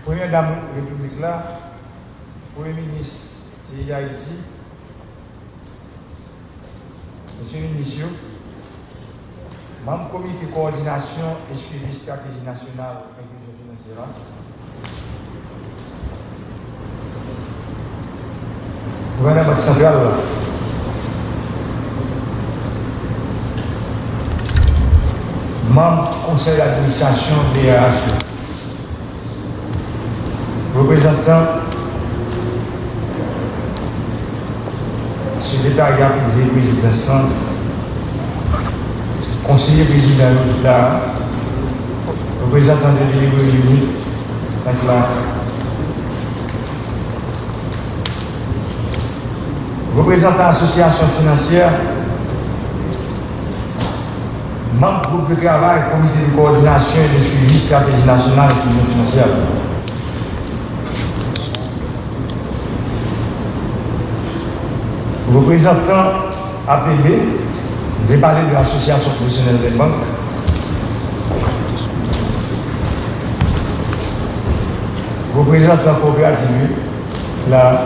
Première dame de la République là, Premier ministre de Haïti, Monsieur le ministre, membre comité coordination et suivi stratégie nationale inclusion financière. Gouvernement central là. Membre conseil d'administration BRH, représentant secrétariat privé président centre, conseiller président là, représentant de délégué unique, représentant association financière, membre groupe de travail, comité de coordination et de suivi stratégie nationale et inclusion financière. Représentant APB, déparler de l'association professionnelle des banques. Représentant coopérative, la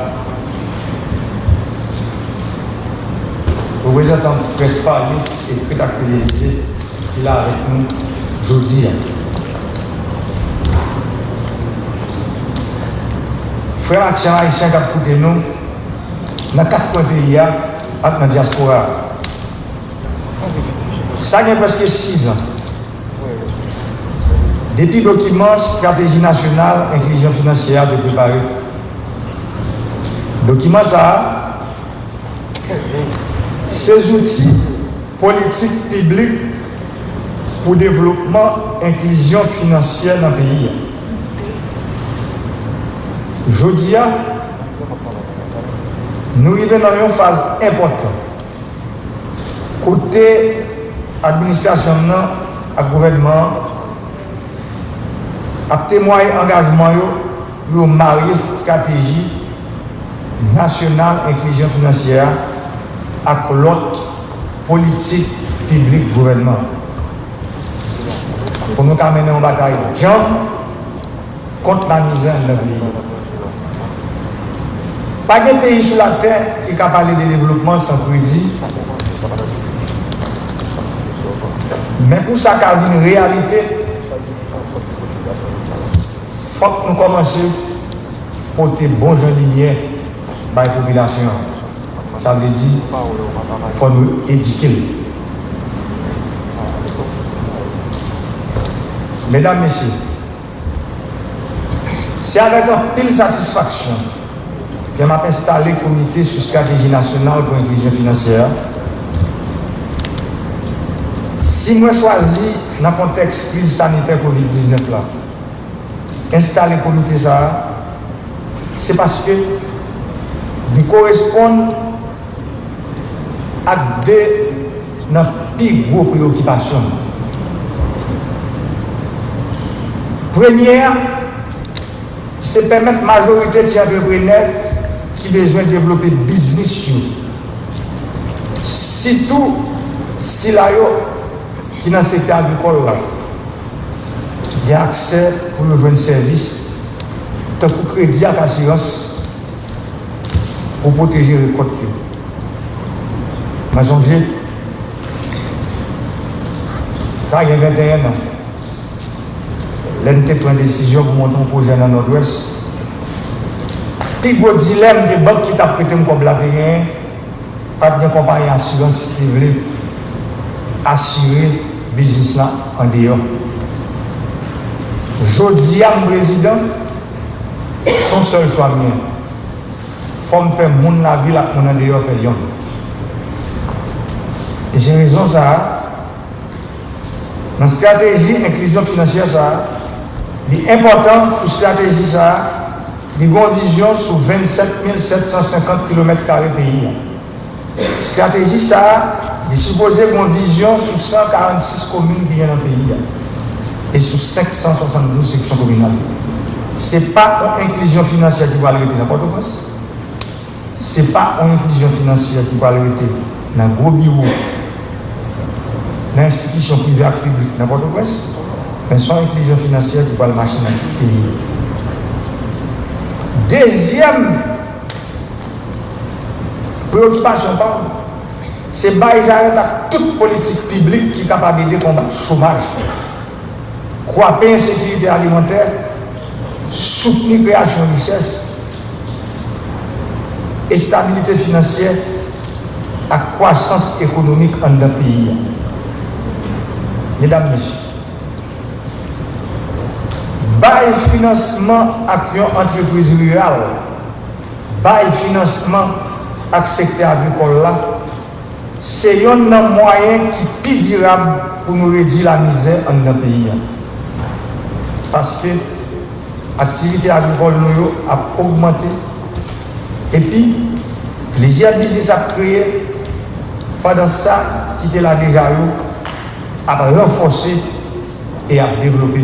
représentant presse parlée et spectacle télévisé qui est là avec nous aujourd'hui. Frères Action Haïtien qui a écouté nous dans 4 coins pays avec la diaspora. Ça y a presque 6 ans. Depuis le document Stratégie nationale, inclusion financière de préparer. Document ça, ces outils politiques publics pour développement, inclusion financière dans le pays. Aujourd'hui, nous arrivons dans une phase importante. Côté administration et gouvernement, à témoigner engagement pour marier stratégie nationale inclusion financière avec l'autre politique publique gouvernement. Pour nous mener en bataille contre la misère dans le pays. Pas de pays sur la terre qui a parlé de développement sans crédit. Mais pour ça qu'il y a une réalité, il faut que nous commencions à porter bon gens de lumière par la population. Ça veut dire qu'il faut nous éduquer. Mesdames, Messieurs, c'est avec une pile satisfaction que m'a installé le comité sur stratégie nationale pour l'inclusion financière. Si moi choisi dans le contexte crise sanitaire Covid-19 là, installer le comité ça, c'est parce que il correspond à deux plus grosses préoccupations. Première, c'est permettre à la majorité des entrepreneurs qui ont besoin de développer business. Surtout si là, qui dans le secteur agricole, il y a accès pour rejoindre un service, tant pour crédit et assurance, pour protéger les récoltes. Mais songez, ça il y a 21 ans. L'NT prend une décision pour monter un projet dans le nord-ouest. Le plus gros dilemme des banques qui t'a prêté comme la rien, pas de compagnie d'assurance qui veut assurer le business là en dehors. Jodi à mon président, son seul choix mien. Il faut me faire mon la vie là mon en dehors fait yon. Et j'ai raison ça. Dans la stratégie inclusion financière ça, il est important pour la stratégie ça, il y a une vision sur 27 750 km² pays. La stratégie ça, il est supposé une vision sur 146 communes qui sont dans le pays et sur 572 sections communales. Ce n'est pas une inclusion financière qui va arrêter n'importe quoi. Ce n'est pas une inclusion financière qui va arrêter dans un gros bureau, dans l'institution privée et publique, n'importe quoi. Mais sans inclusion financière qui va le marcher dans tout le pays. Deuxième préoccupation, c'est de j'arrête à toute politique publique qui est capable de combattre le chômage, croître l'insécurité alimentaire, soutenir la création de richesse et stabilité financière à croissance économique en un pays. Mesdames, Messieurs, bail financement à une entreprise rurale, bail financement à le secteur agricole là, c'est un moyen qui est plus durable pour nous réduire la misère en un pays. Parce que l'activité agricole a augmenté et puis les business a créé pendant ça qui était là déjà a renforcé et a développé.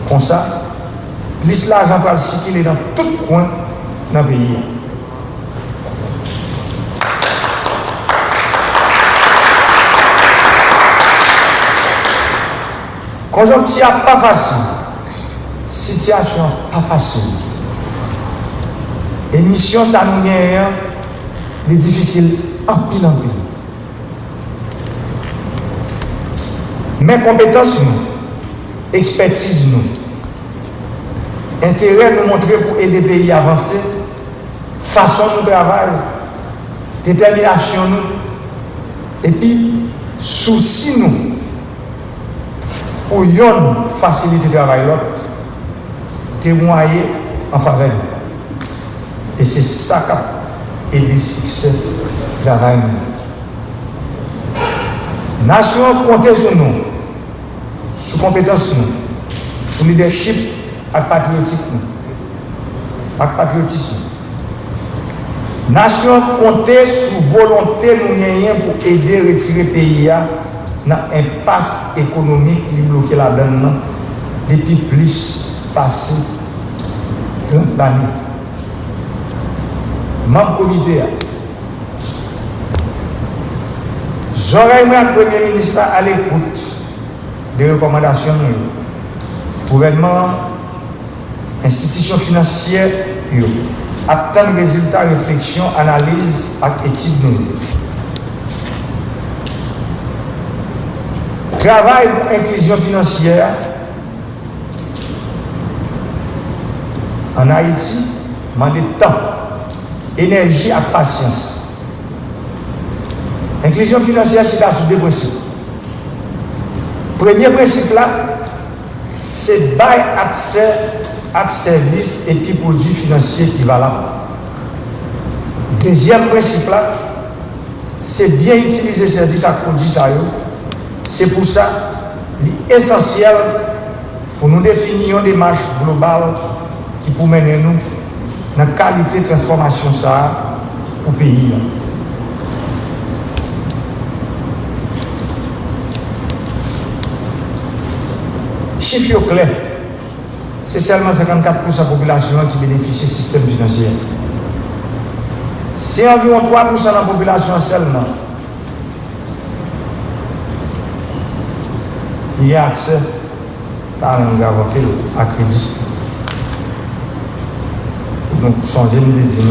Comme ça, plus l'argent va circuler dans tout coin dans le pays. Conjoncture pas facile, situation pas facile. Et mission ça nous gagne, les difficiles en pile en pile. Mais compétences nous, expertise nous, intérêt nous montrer pour aider le pays à avancer, façon de travail, détermination nous, et puis souci nous pour yon faciliter le travail l'autre, témoigner en faveur. Et c'est ça qui aide le succès du travail. Nation compte sur nous, sur compétence nous, sur leadership et patriotisme. Nation compte sur volonté nous pour aider à retirer le pays dans l'impasse économique qui bloque la donne depuis plus passé 30 années. Membre comité, j'aurais aimé le Premier ministre à l'écoute des recommandations du gouvernement, institutions financières, attendre résultats, réflexion, analyse et études. Travail pour l'inclusion financière en Haïti, demande temps, énergie et patience. L'inclusion financière, c'est là sous deux principes. Premier principe là, c'est bail accès à services et puis produits financiers qui valables. Deuxième principe là, c'est bien utiliser services à produits ça. C'est pour ça l'essentiel pour nous définir une démarche globale qui peut mener nous dans la qualité de transformation ça pour le pays. Chiffre clair, c'est seulement 54% de la population qui bénéficie du système financier. C'est environ 3% de la population seulement. Il y a accès par un garantie à crédit. Donc, songez me dire,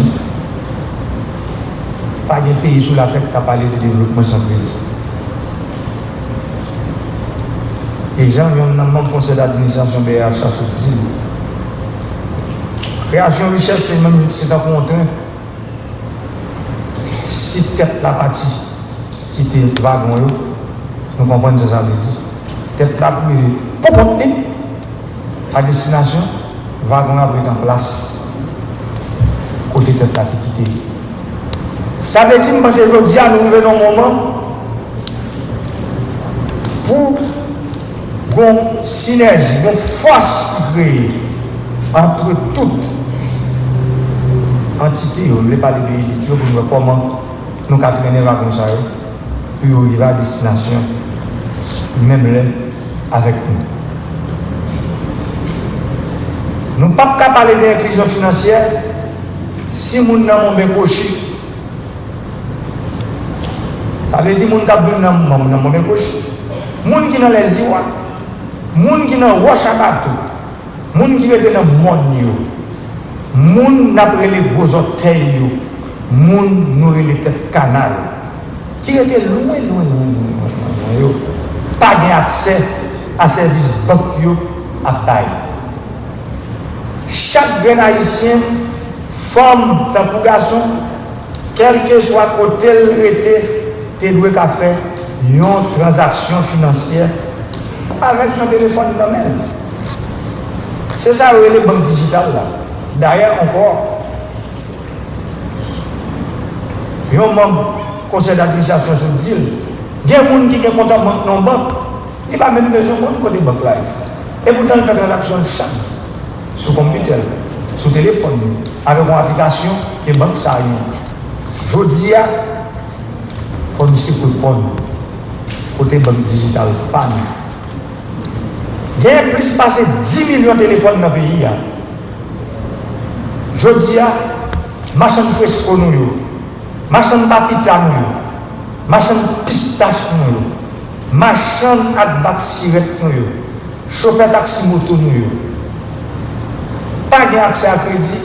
pas de pays sous la tête qui a parlé de développement sans crédit. Et gens viennent dans le conseil d'administration BHA sur dit. Création de richesse, c'est un contraint. Si tête la partie qui était wagon, nous comprenons ce que ça veut dire. Tête la privée, pour monter à destination, wagon a pris en place. Côté tête la qui quitté. Ça veut dire que aujourd'hui, nous venons un moment pour une synergie, une force qui crée entre toutes entités, on ne veut pas de pays pour nous comment nous avons traîné comme ça, puis arriver à destination, même là, avec nous. Nous ne pouvons pas parler d'inclusion financière si nous n'avons pas coché. Ça veut dire que nous n'avons pas coché. Moun qui dans les Iwa, moun qui dans Roche à bateau, moun qui était dans le monde, moun n'après les gros orteils, moun nourrit les têtes canal, qui était loin, pas d'accès à service bancaire à bail. Chaque jeune haïtien forme tant pour garçon, quel que soit côté tu dois faire une transaction financière avec un téléphone normal. C'est ça les banques digitales là. D'ailleurs encore, il y a un membre conseil d'administration sur le deal. Il y a des gens qui ont un compte en banque non banque. Il n'y a pas même besoin de côté banque là. Et pourtant, il fait des transactions chaque jour. Sur le computer, sur le téléphone, avec une application qui est banque ça. Je dis, il faut nous prendre côté banque digitale. Pas nous. Il y a plus passé 10 millions de téléphones dans le pays. Je dis, machin de fresco nous, machin de papita nous, machin de pistache nous, machin de bac sirette nous, chauffeur taxi moto nous. Pas d'accès à crédit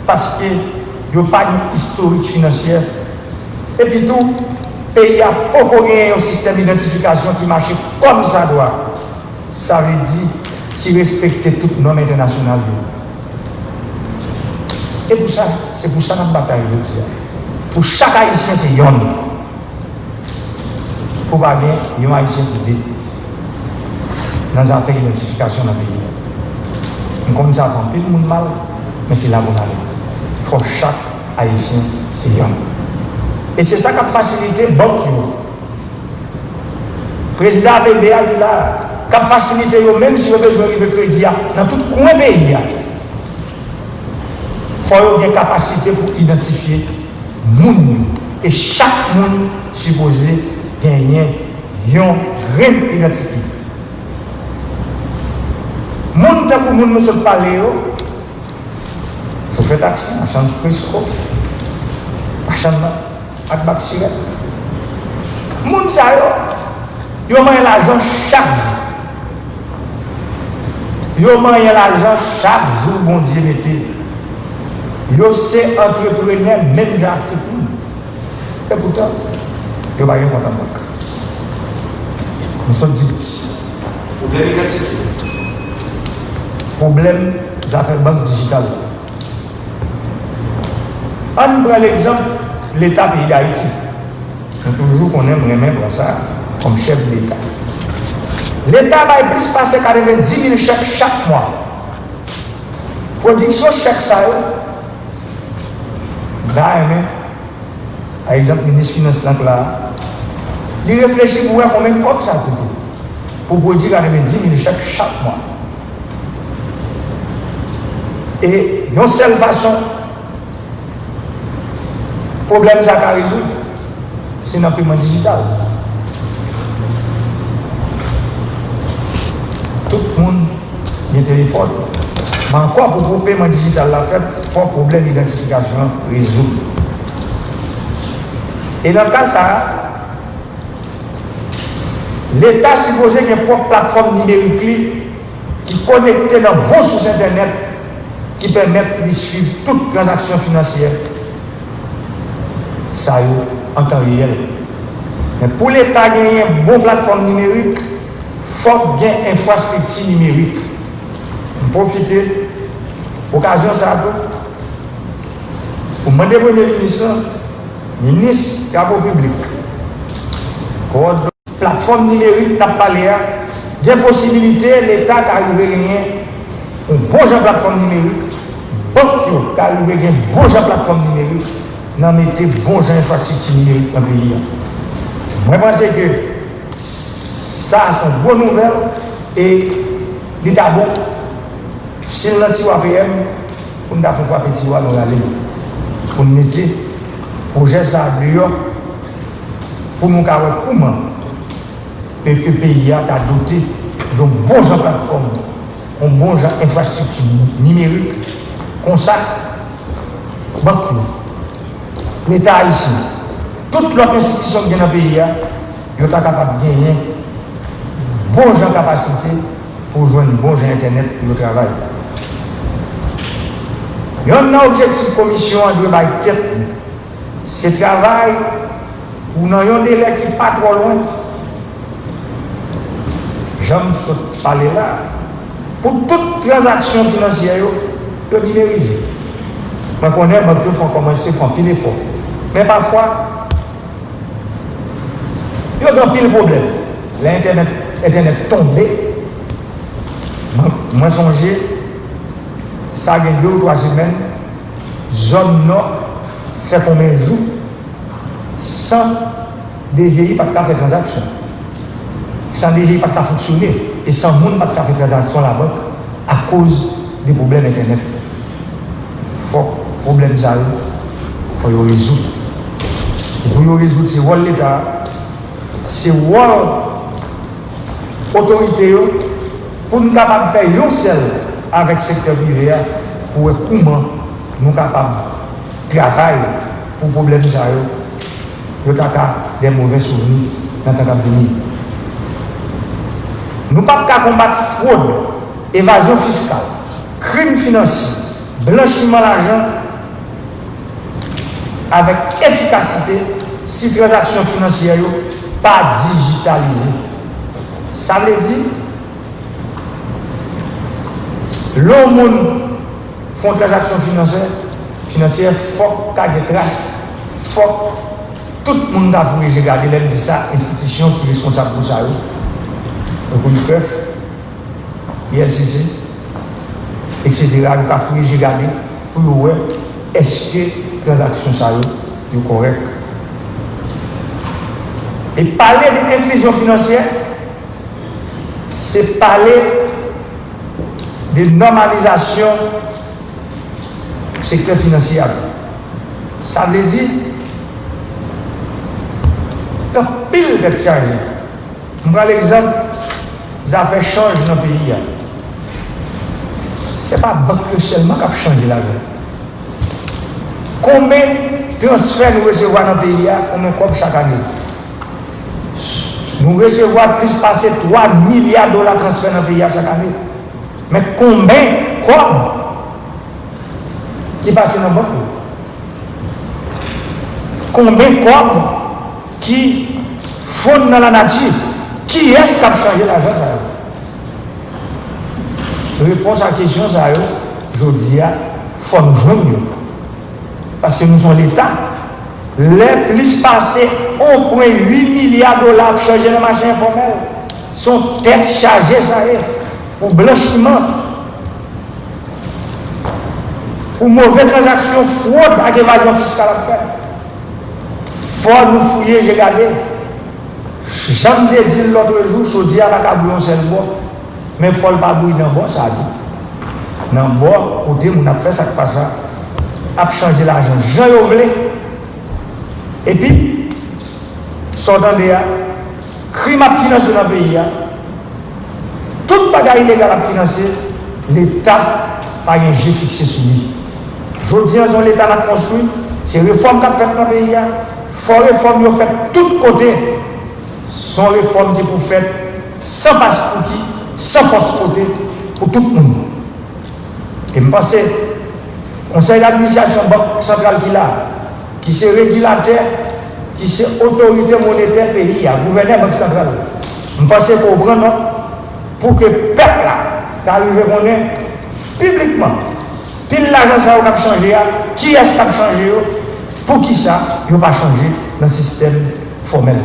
parce que il n'y a pas d'historique financière. Et puis tout, il n'y a aucun système d'identification qui marche comme ça doit. Ça veut dire qu'il respecte toutes les normes internationales. Et pour ça, c'est pour ça que nous bataille aujourd'hui. Pour chaque haïtien, c'est un. Pour pas bien, il y a un haïtien qui vit dans les affaires d'identification dans le pays. On comme ça, on fait tout le monde mal, mais c'est là qu'on a. Il faut chaque haïtien, c'est un. Et c'est ça qui a facilité banque. Le président APB a dit là, qui a facilité, même si vous avez besoin de crédit, dans tout coin du pays. Il faut avoir une capacité pour identifier les gens. Et chaque monde supposé gagner une vraie identité. Moun ta pour moun nous sommes parler, faut faire taxi, machin de fresco, machin de ak bak siret. Moun sa yo mange l'argent chaque jour. Yo mange l'argent chaque jour, bon Dieu mettez. Yo c'est entrepreneur même genre tout le monde. Et pourtant, yo pas rien compte en banque. Nous sommes dit problème identité. Problème des affaires banque digitale. On prend l'exemple de l'État pays d'Haïti. Nous toujours qu'on aime vraiment ça comme chef de l'État. L'État va plus passer 90 000 chèques chaque mois. Production chèque ça, par exemple, le ministre des Finances là, il réfléchit pour voir combien de cotes ça coûte. Pour produire 90 000 chèques chaque mois. Et une seule façon, le problème ça a résoudre, c'est dans le paiement digital. Tout le monde a un téléphone. Mais encore pour le paiement digital, il faut un problème d'identification résoudre. Et dans le cas ça, l'État supposé qu'il y ait une propre plateforme numérique qui connecte dans bon source Internet qui permettent de suivre toute transaction financière. Ça y est, en temps réel. Mais pour l'État gagner une bonne plateforme numérique, il faut qu'il y ait une infrastructure numérique. Profiter, occasion ça pour demander au Premier ministre, ministre des Travaux publics, plateforme numérique n'a pas l'air, il y a une possibilité, l'État d'arriver à gagner une bonne plateforme numérique, banque qui arrive à gagner une bonne plateforme numérique, n'a mettez bonne infrastructure numérique dans le pays. Moi, je pense que ça, c'est une bonne nouvelle et l'État bon. Si nous avons un PM, pour nous faire un petit oiseau, pour nous mettre projet ça pour nous faire comment que le pays a doté d'une bonne plateforme, d'une bonne infrastructure numérique, comme ça, l'État ici, toute l'autre institution qui est dans le pays, est capable de gagner une bonne capacité pour jouer une bonne Internet pour le travail. Il y a un objectif commission de la tête. C'est travail pour un délai qui n'est pas trop loin. J'aime parler là. Pour toute transaction financière, de numériser. Je connais que il faut commencer à faire pile effort. Mais parfois, il y a un pile problème. L'Internet tombé. Moi, songez, ça a 2 ou 3 semaines, zone nord fait combien de jours sans DGI pas de faire transaction. Sans DGI pas de fonctionner. Et sans monde pas de faire transaction à la banque à cause des problèmes Internet. Il faut que le problème ça, il faut le résoudre. Pour le résoudre, c'est rôle l'État, c'est rôle autorité pour nous capables de faire un seul avec le secteur privé pour voir comment nous sommes capables de travailler pour le problème ça. Nous avons des mauvais souvenirs dans le venir. Nous ne pouvons pas combattre fraude, évasion fiscale, crime financier, blanchiment d'argent avec efficacité si les transactions financières ne sont pas digitalisées. Ça veut dire l'homme font des transactions financières, il faut qu'il y ait des traces, il faut que tout le monde a voulu regarder, l'aide de ça, institution qui est responsable pour ça. Le CONIPEF, ILCC, etc. Il a fallu regarder pour voir est-ce que les transactions sont correctes. Et parler d'inclusion financière, c'est parler de normalisation du secteur financier. Ça veut dire que pile de charges. Je prends l'exemple. Ça fait changer dans le pays. Ce n'est pas la banque seulement qui a changé l'argent. Combien de transferts nous recevons dans le pays, combien de chaque année? Nous recevons plus passer 3 milliards de dollars de transferts dans le pays chaque année. Mais combien de qui passent dans la banque? Combien de qui fondent dans la nature? Qui est-ce qui a changé l'argent ça? Réponse à la question, ça, je dis, il faut nous joindre. Parce que nous sommes l'État. Les plus passés 1,8 milliard de dollars pour changer le marché informel. Sont tête chargée, ça y est, pour blanchiment, pour mauvaises transactions, fraude avec évasion fiscale à faire. Il faut nous fouiller, j'ai regardé. J'en ai dit l'autre jour, je dis à la cabouillon, c'est le bois. Mais il ne faut pas bouillir dans le bois, ça dit. Dans le bois, côté, on a fait ça qui passe, a changé l'argent. Jean Yovelé. Et puis, sortant de là, crime à financer dans le pays. Toute bagaille illégale à financer, l'État n'a pas un jeu fixé sur lui. Je dis à l'État a construit, c'est réforme qu'a fait dans le pays. Il faut réforme, il faut faire tout côté. Sont réformes qui pour faire sans passe-pour qui, sans force côté, pour tout le monde. Et je pense que le conseil d'administration banque centrale qui c'est régulateur, qui c'est autorité monétaire pays, le gouverneur banque centrale. Je pense qu'on prend note pour que le peuple qui arrive à connaître publiquement, puis l'argent ça va changer, qui est-ce qui a changé, pour qui ça, il ne va pas changer dans le système formel.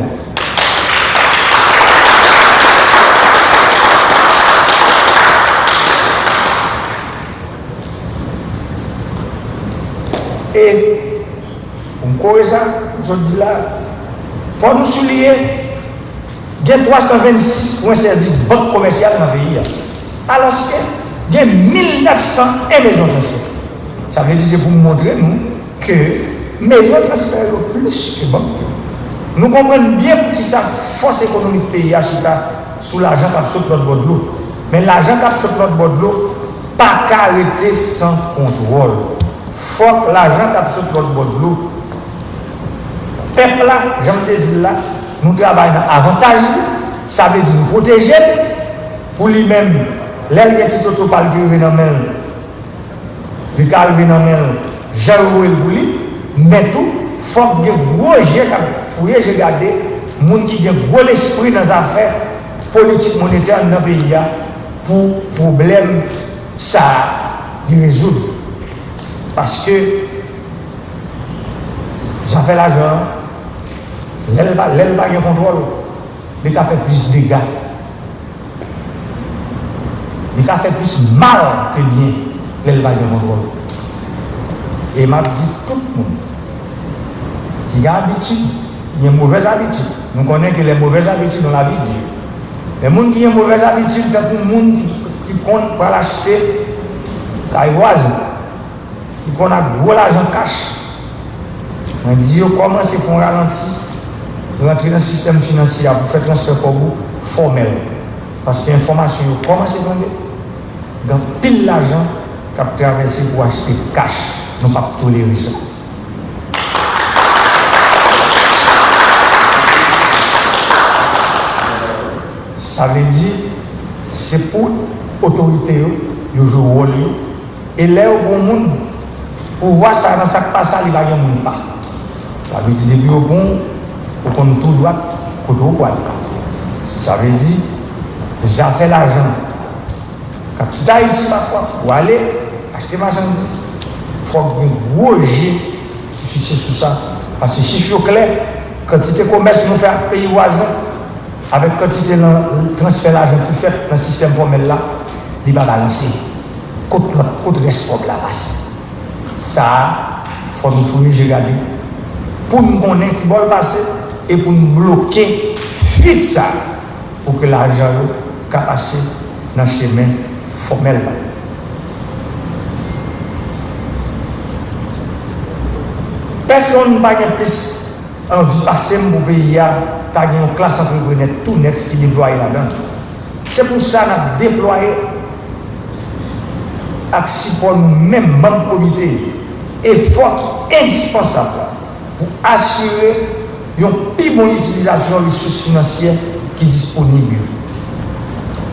Et, on corrige ça, je dis là, il faut nous souligner, il y a 326 points de service banque commerciale dans le pays. Alors qu'il y a 1900 maisons de transfert. Ça veut dire c'est pour montrer nous que maisons de transfert sont plus que banque. Nous comprenons bien pour qui ça force économique du pays à Chita sous l'argent qui a sauté notre bord de l'eau. Mais l'argent qui a sauté notre bord de l'eau, pas qu'à arrêter sans contrôle. Faut que l'argent qui a sauté notre bord de l'eau. Peuple là, j'aime te dire là, nous travaillons dans avantage, ça veut dire nous protéger pour lui-même. L'aile qui est tout au parle qui est dans le calvé dans main, j'ai roué le bouli, mais tout, faut que gros j'ai fouillé, j'ai gardé, moun qui a gros l'esprit dans les affaires politiques monétaires dans le pays pour problème ça résoudre. Parce que ça fait l'argent, l'aile pas de contrôle, il a fait plus de dégâts. Il a fait plus mal que bien, l'aile pas de contrôle. Et m'a dit tout le monde qui a habitude, il y a une mauvaise habitude. Nous connaissons que les mauvaises habitudes dans la vie de Dieu. Les gens qui ont une mauvaise habitude, c'est pour les gens qui comptent pour l'acheter, qui voisin, qui ont gros l'argent cash. On dit comment c'est qu'on ralentit, rentrer dans le système financier pour faire transfert pour vous formel. Parce que l'information, comment c'est qu'on dans pile l'argent qui a traversé pour acheter cash. Nous ne pouvons pas tolérer ça. Ça veut dire c'est pour l'autorité, ils jouent le rôle. Et là, au monde, pour voir ça, dans ça qui passe, il va y avoir pas. Ça veut dire depuis au bon, au compte tout droit, au tout poil. Ça veut dire, j'ai fait l'argent. Quand tu as Haïti parfois, pour aller acheter marchandises, il faut que un gros jet fixé sur ça. Parce que si je suis clair, quantité de commerce nous fait à pays voisin, avec quantité de transfert d'argent qui fait dans le système formel là, il va balancer. Côte reste comme la passe. Ça, il faut nous fouiller, j'ai regardé. Pour nous connaître qui va passer et pour nous bloquer, fuite ça, pour que l'argent puisse passer dans le chemin formel. Personne n'a plus envie de passer mon pays à une classe entrepreneur tout neuf qui déploie là-dedans. C'est pour ça qu'on a déployé action pour nous-mêmes, membres comité, effort indispensable pour assurer une plus bonne utilisation des ressources financières qui sont disponibles.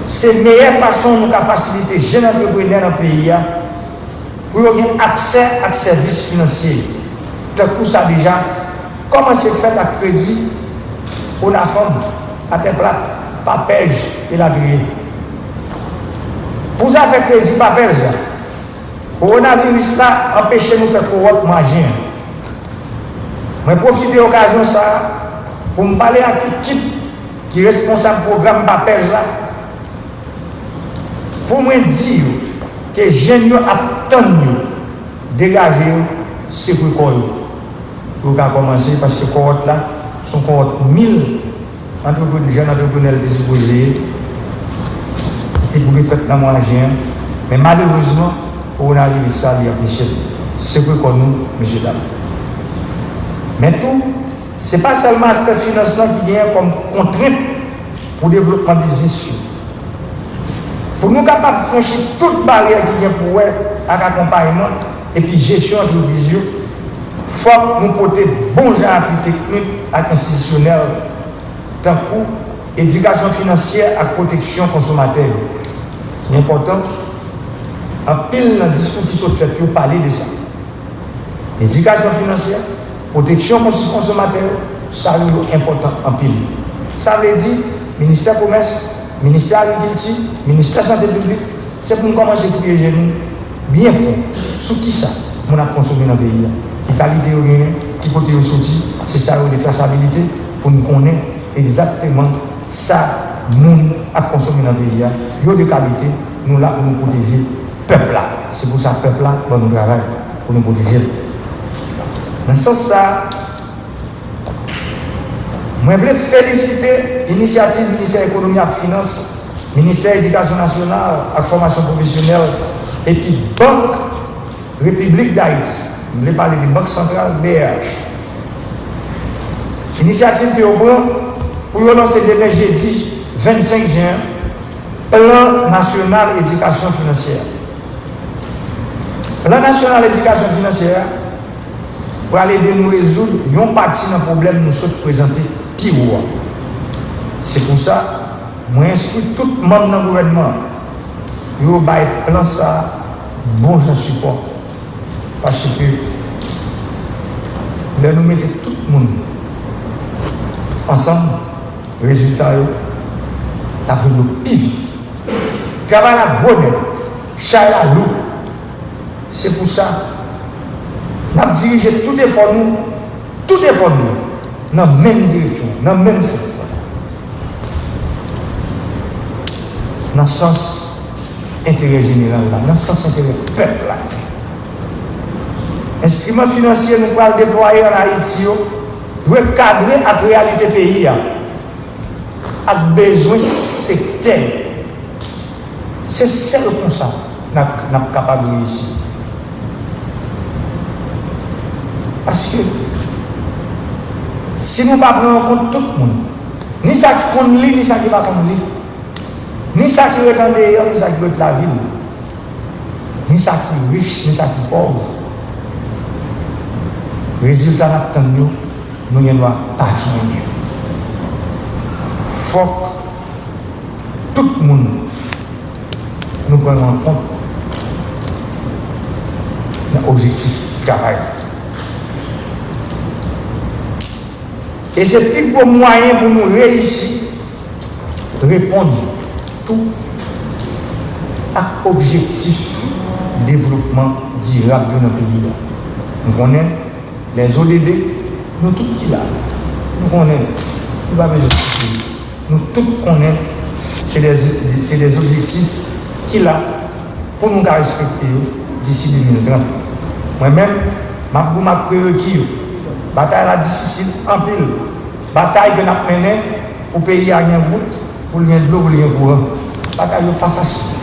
C'est la meilleure façon de faciliter les jeunes entrepreneurs dans le pays pour avoir accès à des services financiers. Tant que ça déjà, comment c'est fait à crédit pour la femme, à tes plats, papège et la grille. Pour ça, faire crédit, papège, le coronavirus là empêche nous de faire corrompre manger. Je profite de l'occasion ça pour me parler à l'équipe qui est responsable du programme papège là. Pour me dire que les jeunes attendent de dégager ces précoces. Pour commencer, parce que les cohortes là sont cohortes 1000 jeunes entrepreneurs qui sont supposés, qui étaient pour faire dans le moyen. Mais malheureusement, on a arrivé ça, il y a empêché. C'est pour nous, monsieur Dame. Mais tout, ce n'est pas seulement l'aspect financier qui vient comme contrainte pour le développement business. Pour nous capables de franchir toute barrière qui vient pour l'accompagnement et puis gestion entreprise, il faut nous porter bon genre appui technique et institutionnel, tant que éducation financière et protection consommateur. L'important, en pile dans le discours qui sont faits pour parler de ça. Éducation financière, protection consommateur, ça est important en pile. Ça veut dire, ministère du Commerce, ministère de l'Agriculture, ministère de la Santé publique, c'est pour nous commencer à fouiller les genoux bien fort. Sur qui ça, on a consommé dans le pays. Qui qualité au gain, qui côté au sorti, c'est ça la traçabilité pour nous connaître exactement ça, nous a consommé dans le pays. Il y a de qualité, nous là pour nous protéger le peuple là. C'est pour ça que le peuple là, nous travaillons pour nous protéger. Dans ce sens, je voulais féliciter l'initiative du ministère de l'économie et des finances, ministère de l'éducation nationale et de la formation professionnelle et puis Banque République d'Haïti. Je voulais parler de Banque centrale BH. Initiative qui est au point pour lancer demain jeudi 25 juin, Plan national éducation financière. Plan national éducation financière pour aller de nous résoudre une partie d'un problème nous sommes présentés pire. C'est pour ça que moi instruis tout le monde dans le gouvernement pour que plan ça bon support Parce que là, nous mettons tout le monde ensemble, résultat, nous avons plus vite. Travail à bonne, chai à loup. C'est pour ça, nous avons dirigé tout effort nous, dans la même direction, dans le même sens. Dans le sens intérêt général, dans le sens intérêt peuple. Instrument financier nous pouvons déployer en Haïti, doit cadrer à la réalité du pays, avec besoin secteur. C'est seul comme ça que nous sommes capables de réussir. Parce que si nous ne prenons pas en compte tout le monde, ni ça qui compte lui, ni ça qui ne va compte lui, ni ça qui est en dehors, ni ça qui est la ville, ni ça qui est riche, ni ça qui est pauvre, résultat nous nous ne doit pas gagner. Il faut que tout le monde nous prenne en compte l'objectif travail. Et c'est le plus gros moyen pour nous réussir à répondre tout à l'objectif de développement durable de notre pays. Nous connaissons les ODD, nous tous qui là. Nous connaissons, nous ne pouvons pas justifier. Nous tous connaissons, c'est des objectifs qui là pour nous respecter d'ici 2030. Moi-même, ma prérequis. Bataille là difficile, en pile. Bataille que nous avons menée pour payer à une route, pour le de l'eau, pour le courant. Bataille n'est pas facile.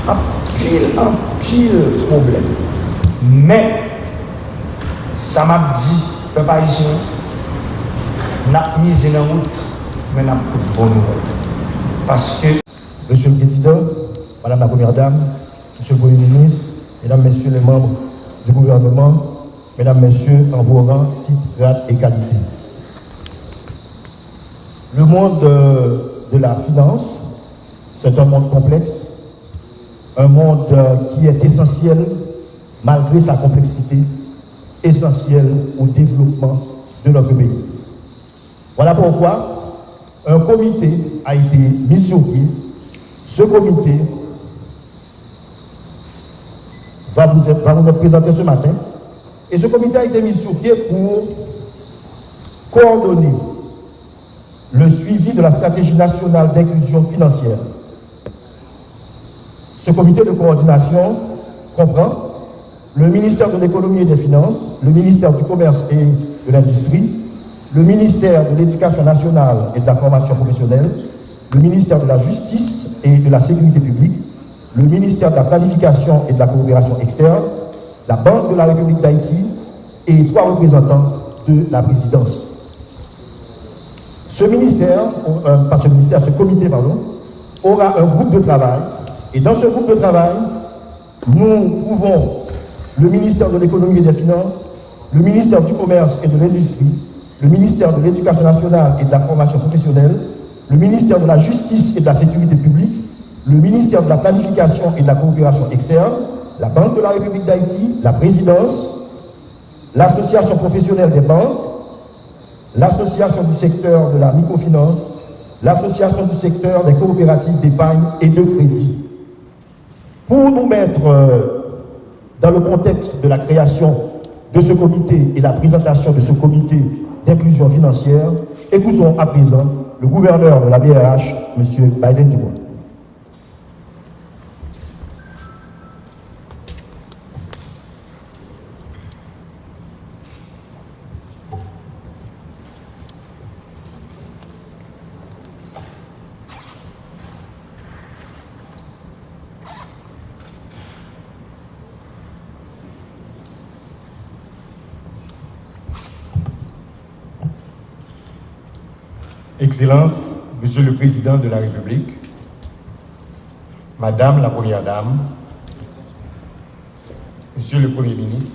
En pile problème. Mais, ça m'a dit, peuple haïtien, nous avons mis en route, mais nous avons de bonnes nouvelles. Parce que. Monsieur le Président, Madame la Première Dame, Monsieur le Premier ministre, Mesdames, Messieurs les membres du gouvernement, Mesdames, Messieurs, en vos rangs, titres, grades et qualités. Le monde de la finance, c'est un monde complexe, un monde qui est essentiel, malgré sa complexité, essentiel au développement de notre pays. Voilà pourquoi un comité a été mis sur pied. Ce comité va vous être présenté ce matin. Et ce comité a été mis sur pied pour coordonner le suivi de la stratégie nationale d'inclusion financière. Ce comité de coordination comprend le ministère de l'économie et des finances, le ministère du commerce et de l'industrie, le ministère de l'éducation nationale et de la formation professionnelle, le ministère de la justice et de la sécurité publique, le ministère de la planification et de la coopération externe, la Banque de la République d'Haïti et 3 représentants de la présidence. Ce comité, aura un groupe de travail, et dans ce groupe de travail, nous trouvons le ministère de l'économie et des finances, le ministère du commerce et de l'industrie, le ministère de l'éducation nationale et de la formation professionnelle, le ministère de la justice et de la sécurité publique, le ministère de la planification et de la coopération externe, la Banque de la République d'Haïti, la présidence, l'association professionnelle des banques, l'association du secteur de la microfinance, l'association du secteur des coopératives d'épargne et de crédit. Pour nous mettre dans le contexte de la création de ce comité et la présentation de ce comité d'inclusion financière, écoutons à présent le gouverneur de la BRH, M. Biden Dubois. Excellences, Monsieur le Président de la République, Madame la Première Dame, Monsieur le Premier ministre,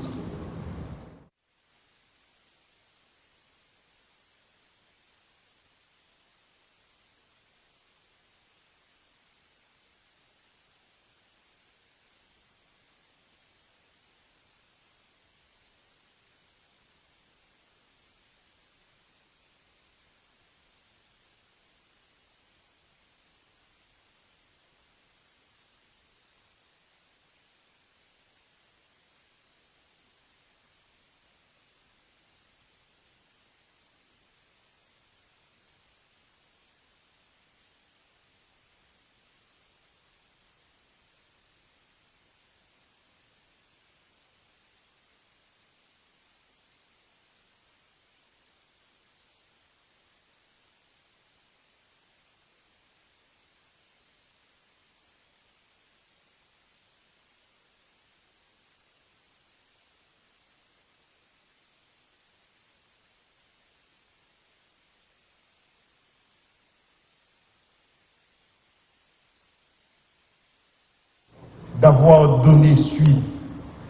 d'avoir donné suite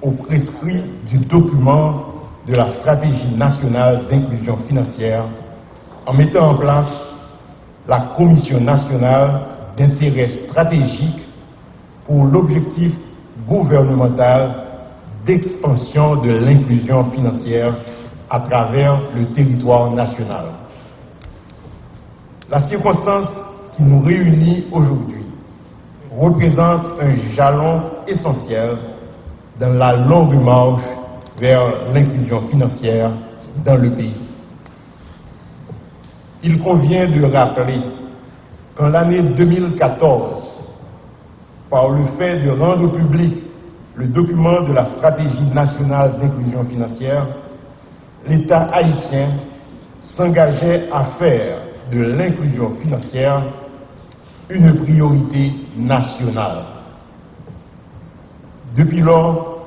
aux prescrits du document de la stratégie nationale d'inclusion financière en mettant en place la Commission nationale d'intérêt stratégique pour l'objectif gouvernemental d'expansion de l'inclusion financière à travers le territoire national. La circonstance qui nous réunit aujourd'hui représente un jalon essentiel dans la longue marche vers l'inclusion financière dans le pays. Il convient de rappeler qu'en l'année 2014, par le fait de rendre public le document de la stratégie nationale d'inclusion financière, l'État haïtien s'engageait à faire de l'inclusion financière une priorité nationale. Depuis lors,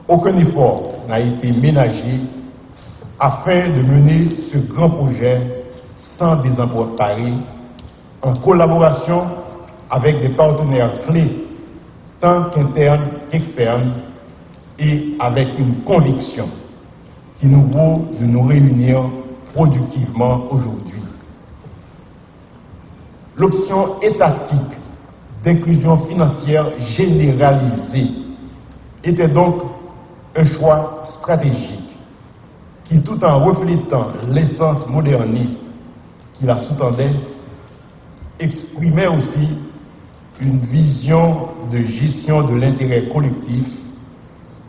aucun effort n'a été ménagé afin de mener ce grand projet sans désempoirer, en collaboration avec des partenaires clés, tant qu'internes qu'externes, et avec une conviction qui nous vaut de nous réunir productivement aujourd'hui. L'option étatique d'inclusion financière généralisée était donc un choix stratégique qui, tout en reflétant l'essence moderniste qui la sous-tendait, exprimait aussi une vision de gestion de l'intérêt collectif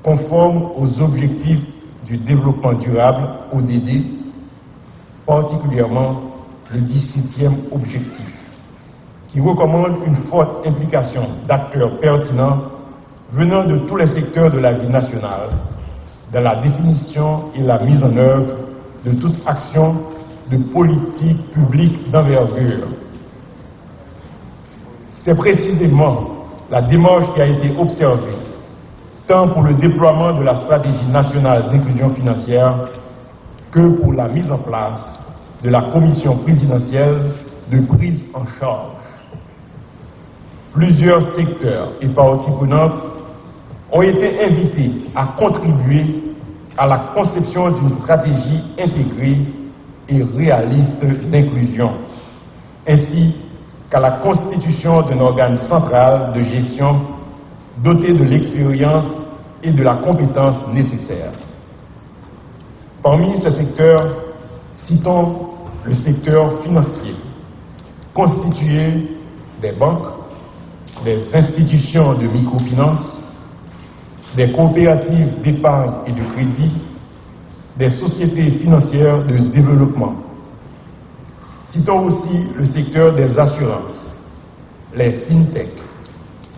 conforme aux objectifs du développement durable, ODD, particulièrement le 17e objectif, qui recommande une forte implication d'acteurs pertinents venant de tous les secteurs de la vie nationale dans la définition et la mise en œuvre de toute action de politique publique d'envergure. C'est précisément la démarche qui a été observée, tant pour le déploiement de la stratégie nationale d'inclusion financière que pour la mise en place de la commission présidentielle de prise en charge. Plusieurs secteurs et parties prenantes ont été invités à contribuer à la conception d'une stratégie intégrée et réaliste d'inclusion, ainsi qu'à la constitution d'un organe central de gestion doté de l'expérience et de la compétence nécessaires. Parmi ces secteurs, citons le secteur financier, constitué des banques, des institutions de microfinance, des coopératives d'épargne et de crédit, des sociétés financières de développement. Citons aussi le secteur des assurances, les fintech,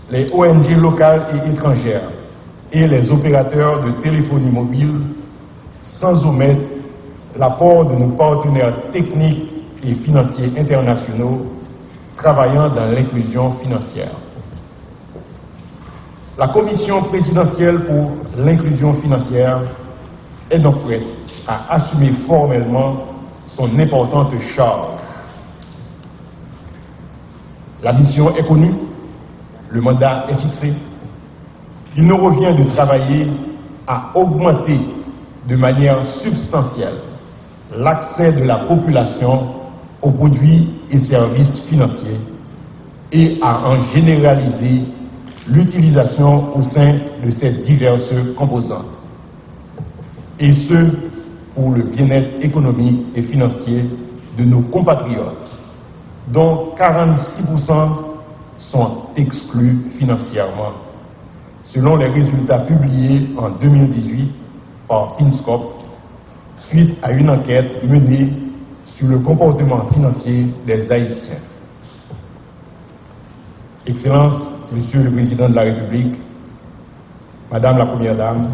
les ONG locales et étrangères et les opérateurs de téléphonie mobile, sans omettre l'apport de nos partenaires techniques et financiers internationaux travaillant dans l'inclusion financière. La Commission présidentielle pour l'inclusion financière est donc prête à assumer formellement son importante charge. La mission est connue, le mandat est fixé. Il nous revient de travailler à augmenter de manière substantielle l'accès de la population aux produits et services financiers et à en généraliser l'utilisation au sein de ces diverses composantes. Et ce, pour le bien-être économique et financier de nos compatriotes, dont 46% sont exclus financièrement, selon les résultats publiés en 2018 par Finscope, suite à une enquête menée sur le comportement financier des Haïtiens. Excellences, Monsieur le Président de la République, Madame la Première Dame,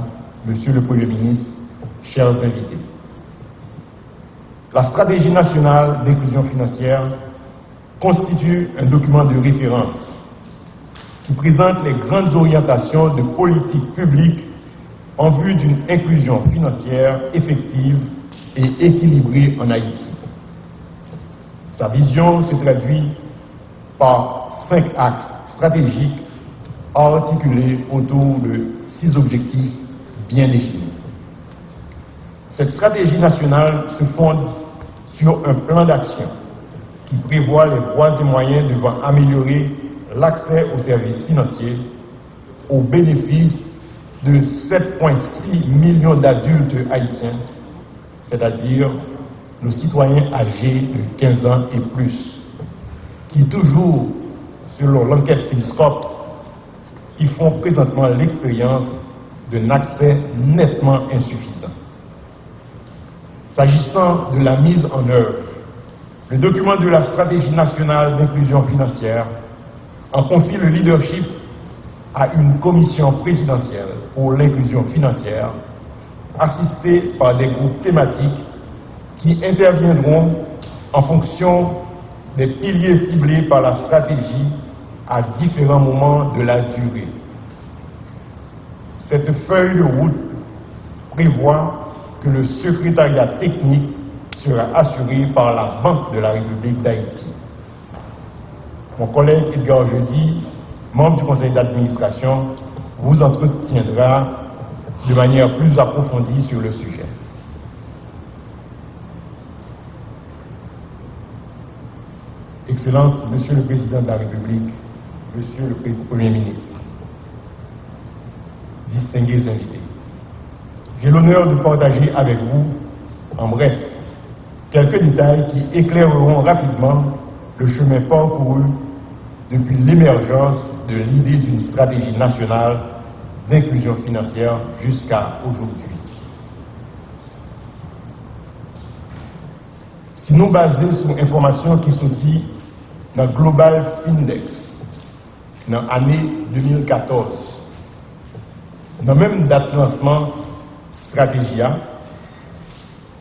Monsieur le Premier ministre, chers invités. La stratégie nationale d'inclusion financière constitue un document de référence qui présente les grandes orientations de politique publique en vue d'une inclusion financière effective et équilibrée en Haïti. Sa vision se traduit par 5 axes stratégiques articulée autour de 6 objectifs bien définis. Cette stratégie nationale se fonde sur un plan d'action qui prévoit les voies et moyens devant améliorer l'accès aux services financiers au bénéfice de 7,6 millions d'adultes haïtiens, c'est-à-dire nos citoyens âgés de 15 ans et plus, qui toujours, selon l'enquête Finscope, ils font présentement l'expérience d'un accès nettement insuffisant. S'agissant de la mise en œuvre, le document de la stratégie nationale d'inclusion financière en confie le leadership à une commission présidentielle pour l'inclusion financière, assistée par des groupes thématiques qui interviendront en fonction des piliers ciblés par la stratégie à différents moments de la durée. Cette feuille de route prévoit que le secrétariat technique sera assuré par la Banque de la République d'Haïti. Mon collègue Edgar Jeudi, membre du conseil d'administration, vous entretiendra de manière plus approfondie sur le sujet. Excellences, Monsieur le Président de la République, Monsieur le Premier ministre, distingués invités, j'ai l'honneur de partager avec vous, en bref, quelques détails qui éclaireront rapidement le chemin parcouru depuis l'émergence de l'idée d'une stratégie nationale d'inclusion financière jusqu'à aujourd'hui. Si nous basons sur informations qui sont dites dans Global Findex, dans l'année 2014, dans la même date de lancement stratégie,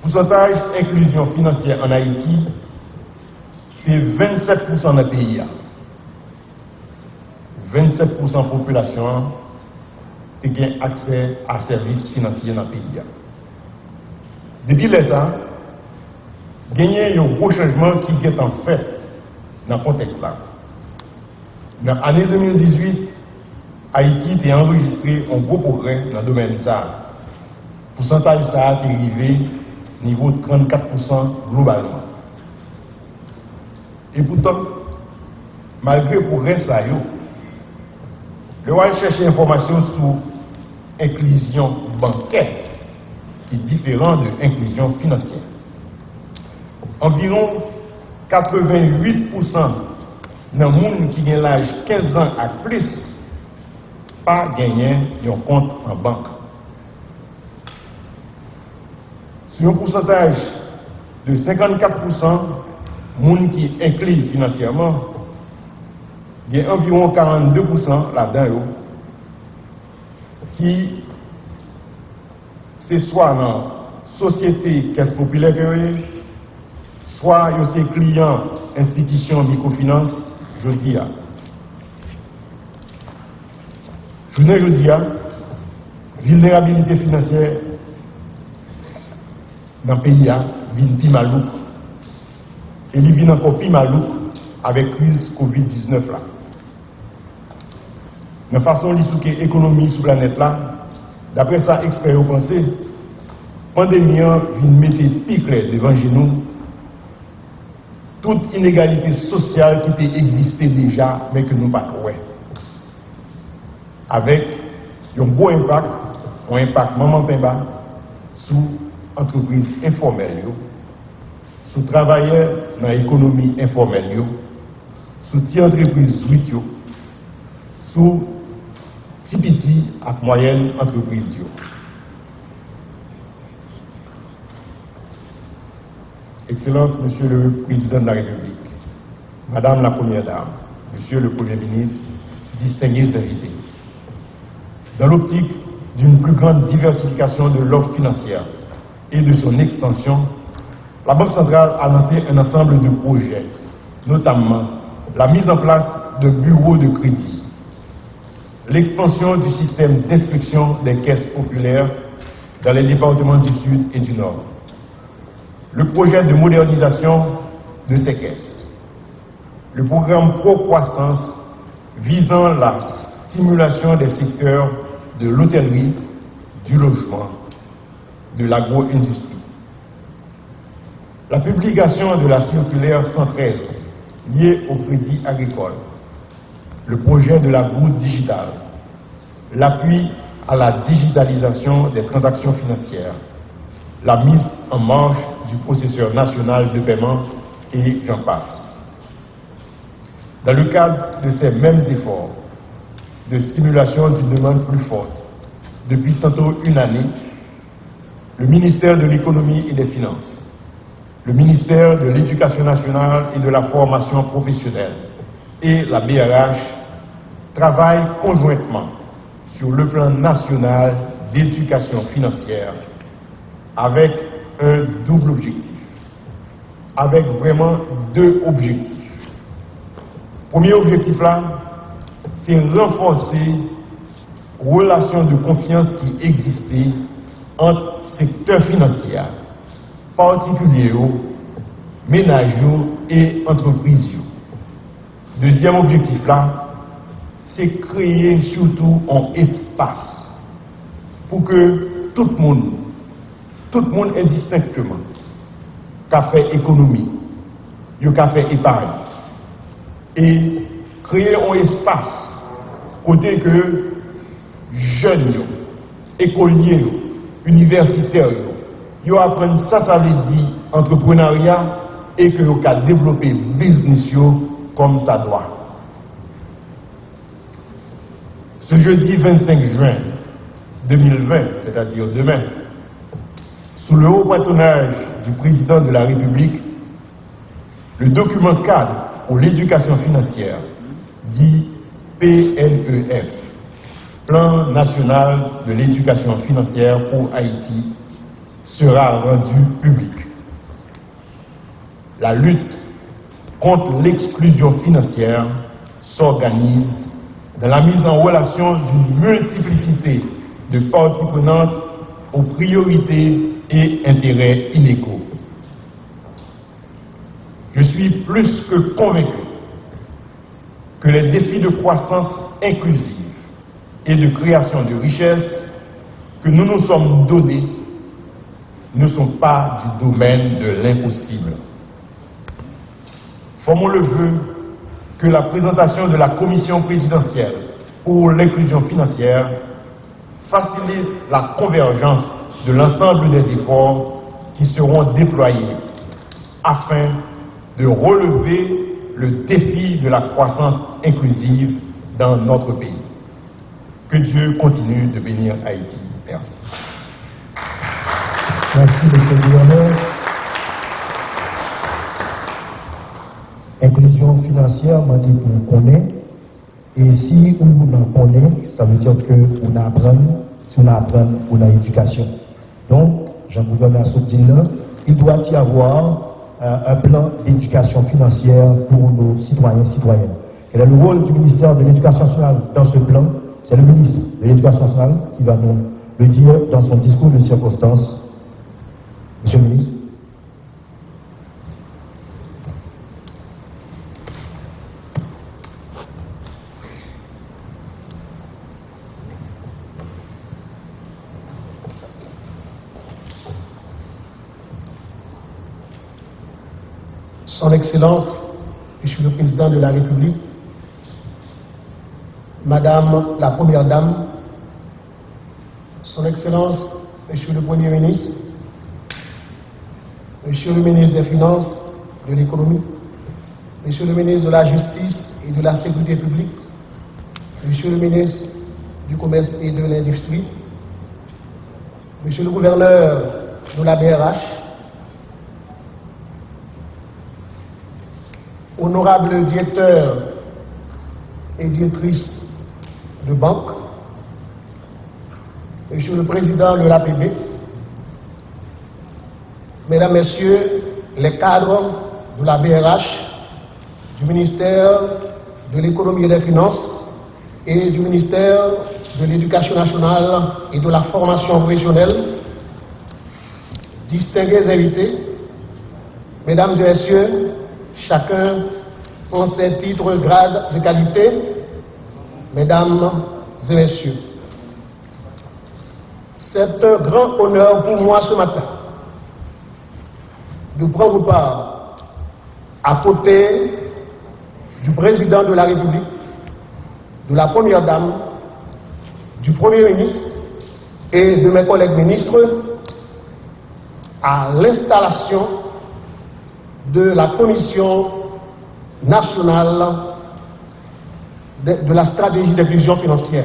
pourcentage inclusion financière en Haïti est 27% dans le pays. 27% de population a accès à services financiers dans le pays. Depuis là, il y a un gros changement qui est en fait dans le contexte là. Dans l'année 2018, Haïti a enregistré un gros progrès dans le domaine de ça. Le pourcentage ça a arrivé au niveau de 34% globalement. Et pourtant, malgré le progrès ça, le roi cherche information sur inclusion bancaire qui est différent de inclusion financière. Environ 88% dans le monde qui a l'âge 15 ans à plus pas gagné un compte en banque. Sur un pourcentage de 54%, monde qui est inclus financièrement, il y a environ 42% là-dedans qui, c'est soit dans la société caisse populaire, soit ses clients, institutions, microfinance, je dis. Je dis, vulnérabilité financière dans le pays vient plus malouk. Et il vient encore plus malouk avec la crise Covid-19 là. De façon de souquer économie sur la planète là, d'après ça, experts ont pensé, la pandémie vient mettre pique devant nous toute inégalité sociale qui existait déjà, mais que nous ne pouvons pas. Avec un gros impact, maman pemba, sur entreprises informelles, sur travailleurs dans l'économie informelle, sur les entreprises suites, sur les petites et moyennes entreprises. Excellences, Monsieur le Président de la République, Madame la Première Dame, Monsieur le Premier ministre, distingués invités. Dans l'optique d'une plus grande diversification de l'offre financière et de son extension, la Banque centrale a lancé un ensemble de projets, notamment la mise en place de bureaux de crédit, l'expansion du système d'inspection des caisses populaires dans les départements du Sud et du Nord, le projet de modernisation de ces caisses, le programme Pro-Croissance visant la stimulation des secteurs de l'hôtellerie, du logement, de l'agro-industrie. La publication de la circulaire 113 liée au crédit agricole, le projet de la goutte digitale, l'appui à la digitalisation des transactions financières, la mise en marche du processeur national de paiement et j'en passe. Dans le cadre de ces mêmes efforts de stimulation d'une demande plus forte, depuis tantôt une année, le ministère de l'Économie et des Finances, le ministère de l'Éducation nationale et de la formation professionnelle et la BRH travaillent conjointement sur le plan national d'éducation financière avec un double objectif, avec vraiment deux objectifs. Premier objectif là, c'est renforcer les relations de confiance qui existaient entre secteur financier, particuliers, ménages et entreprises. Deuxième objectif là, c'est créer surtout un espace pour que tout le monde indistinctement, qu'a fait économie, qu'a fait épargne, et créer un espace côté que jeunes, écoliers, universitaires, ils apprennent ça veut dire entrepreneuriat et que ils ont développé business comme ça doit. Ce jeudi 25 juin 2020, c'est-à-dire demain, sous le haut patronage du président de la République, le document cadre pour l'éducation financière, dit PNEF, Plan national de l'éducation financière pour Haïti, sera rendu public. La lutte contre l'exclusion financière s'organise dans la mise en relation d'une multiplicité de parties prenantes aux priorités et intérêts inégaux. Je suis plus que convaincu que les défis de croissance inclusive et de création de richesses que nous nous sommes donnés ne sont pas du domaine de l'impossible. Formons le vœu que la présentation de la Commission présidentielle pour l'inclusion financière facilite la convergence de l'ensemble des efforts qui seront déployés afin de relever le défi de la croissance inclusive dans notre pays. Que Dieu continue de bénir Haïti. Merci. Merci, monsieur le gouverneur. Inclusion financière, m'a dit pour connaître. Et si on n'en connaît, ça veut dire que on apprend, si on apprend, on a éducation. Donc, Jean-Gouverneur Soudine, il doit y avoir un plan d'éducation financière pour nos citoyens et citoyennes. Quel est le rôle du ministère de l'Éducation nationale dans ce plan? C'est le ministre de l'Éducation nationale qui va nous le dire dans son discours de circonstance. Monsieur le ministre. Son Excellence, Monsieur le Président de la République, Madame la Première Dame, Son Excellence, Monsieur le Premier ministre, Monsieur le ministre des Finances, de l'Économie, Monsieur le ministre de la Justice et de la Sécurité publique, Monsieur le ministre du Commerce et de l'Industrie, Monsieur le gouverneur de la BRH, honorables directeurs et directrices de banque, Monsieur le Président de l'APB, Mesdames, Messieurs les cadres de la BRH, du ministère de l'Économie et des Finances et du ministère de l'Éducation nationale et de la formation professionnelle, distingués invités, Mesdames et Messieurs, chacun en ses titres, grades et qualités, Mesdames et Messieurs, c'est un grand honneur pour moi ce matin de prendre part à côté du président de la République, de la Première Dame, du Premier ministre et de mes collègues ministres à l'installation de la Commission nationale de la stratégie d'inclusion financière.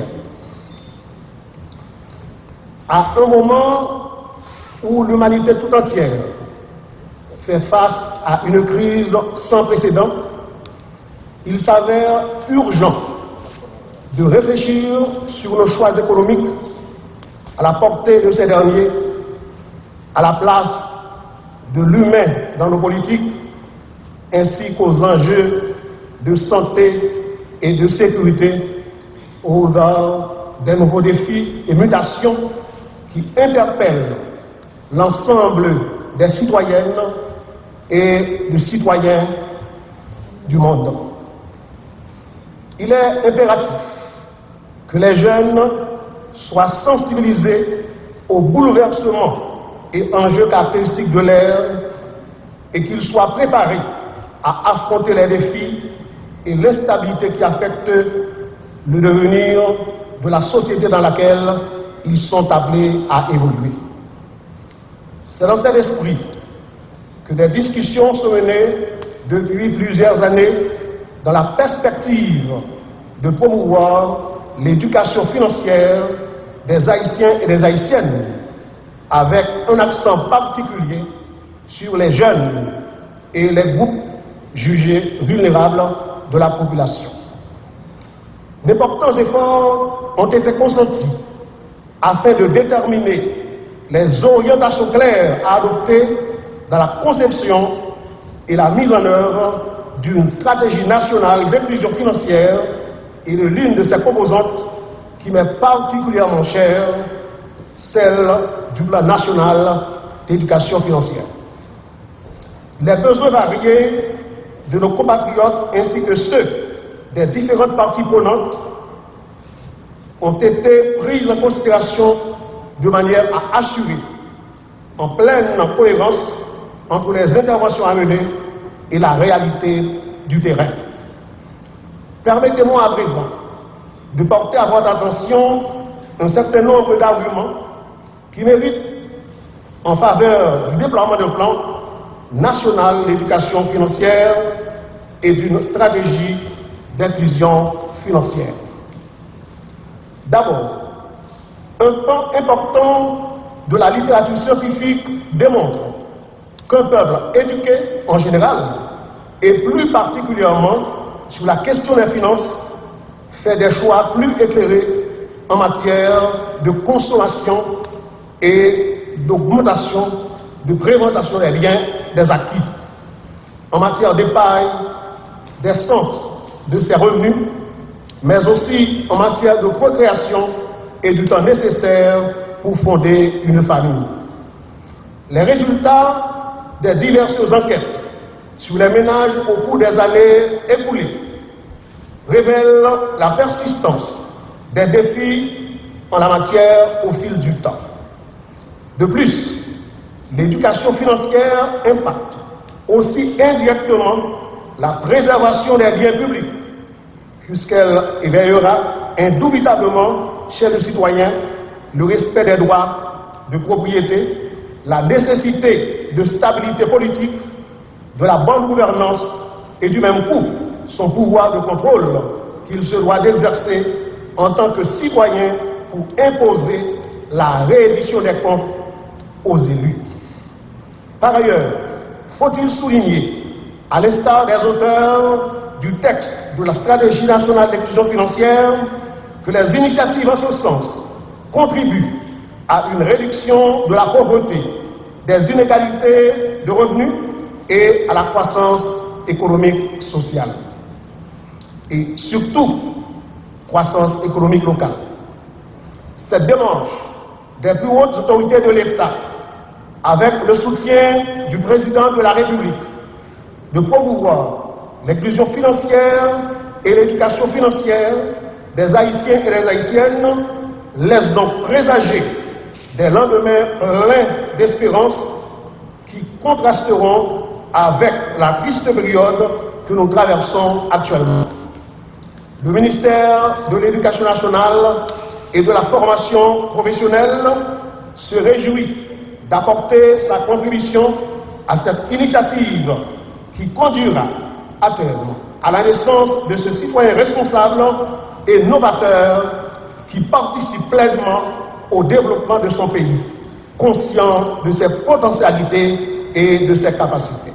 À un moment où l'humanité tout entière fait face à une crise sans précédent, il s'avère urgent de réfléchir sur nos choix économiques à la portée de ces derniers, à la place de l'humain dans nos politiques, ainsi qu'aux enjeux de santé et de sécurité au regard des nouveaux défis et mutations qui interpellent l'ensemble des citoyennes et des citoyens du monde. Il est impératif que les jeunes soient sensibilisés aux bouleversements et enjeux caractéristiques de l'ère et qu'ils soient préparés à affronter les défis et l'instabilité qui affectent le devenir de la société dans laquelle ils sont appelés à évoluer. C'est dans cet esprit que des discussions sont menées depuis plusieurs années dans la perspective de promouvoir l'éducation financière des Haïtiens et des Haïtiennes, avec un accent particulier sur les jeunes et les groupes jugés vulnérables de la population. D'importants efforts ont été consentis afin de déterminer les orientations claires à adopter dans la conception et la mise en œuvre d'une stratégie nationale d'inclusion financière et de l'une de ses composantes qui m'est particulièrement chère, celle du plan national d'éducation financière. Les besoins variés de nos compatriotes ainsi que ceux des différentes parties prenantes ont été pris en considération de manière à assurer en pleine cohérence entre les interventions à mener et la réalité du terrain. Permettez-moi à présent de porter à votre attention un certain nombre d'arguments qui méritent en faveur du déploiement d'un plan national d'éducation financière et d'une stratégie d'inclusion financière. D'abord, un pan important de la littérature scientifique démontre qu'un peuple éduqué en général, et plus particulièrement sur la question des finances, fait des choix plus éclairés en matière de consommation et d'augmentation, de prévention des biens, des acquis, en matière d'épargne, des sens de ses revenus, mais aussi en matière de procréation et du temps nécessaire pour fonder une famille. Les résultats des diverses enquêtes sur les ménages au cours des années écoulées révèlent la persistance des défis en la matière au fil du temps. De plus, l'éducation financière impacte aussi indirectement la préservation des biens publics, puisqu'elle éveillera indubitablement chez le citoyen le respect des droits de propriété, la nécessité de stabilité politique, de la bonne gouvernance et du même coup son pouvoir de contrôle qu'il se doit d'exercer en tant que citoyen pour imposer la réédition des comptes aux élus. Par ailleurs, faut-il souligner, à l'instar des auteurs du texte de la stratégie nationale d'inclusion financière, que les initiatives en ce sens contribuent à une réduction de la pauvreté, des inégalités de revenus et à la croissance économique sociale. Et surtout, croissance économique locale. Cette démarche des plus hautes autorités de l'État, avec le soutien du président de la République, de promouvoir l'inclusion financière et l'éducation financière des Haïtiens et des Haïtiennes laisse donc présager des lendemains pleins d'espérance qui contrasteront avec la triste période que nous traversons actuellement. Le ministère de l'Éducation nationale et de la formation professionnelle se réjouit d'apporter sa contribution à cette initiative qui conduira à terme à la naissance de ce citoyen responsable et novateur qui participe pleinement au développement de son pays, conscient de ses potentialités et de ses capacités.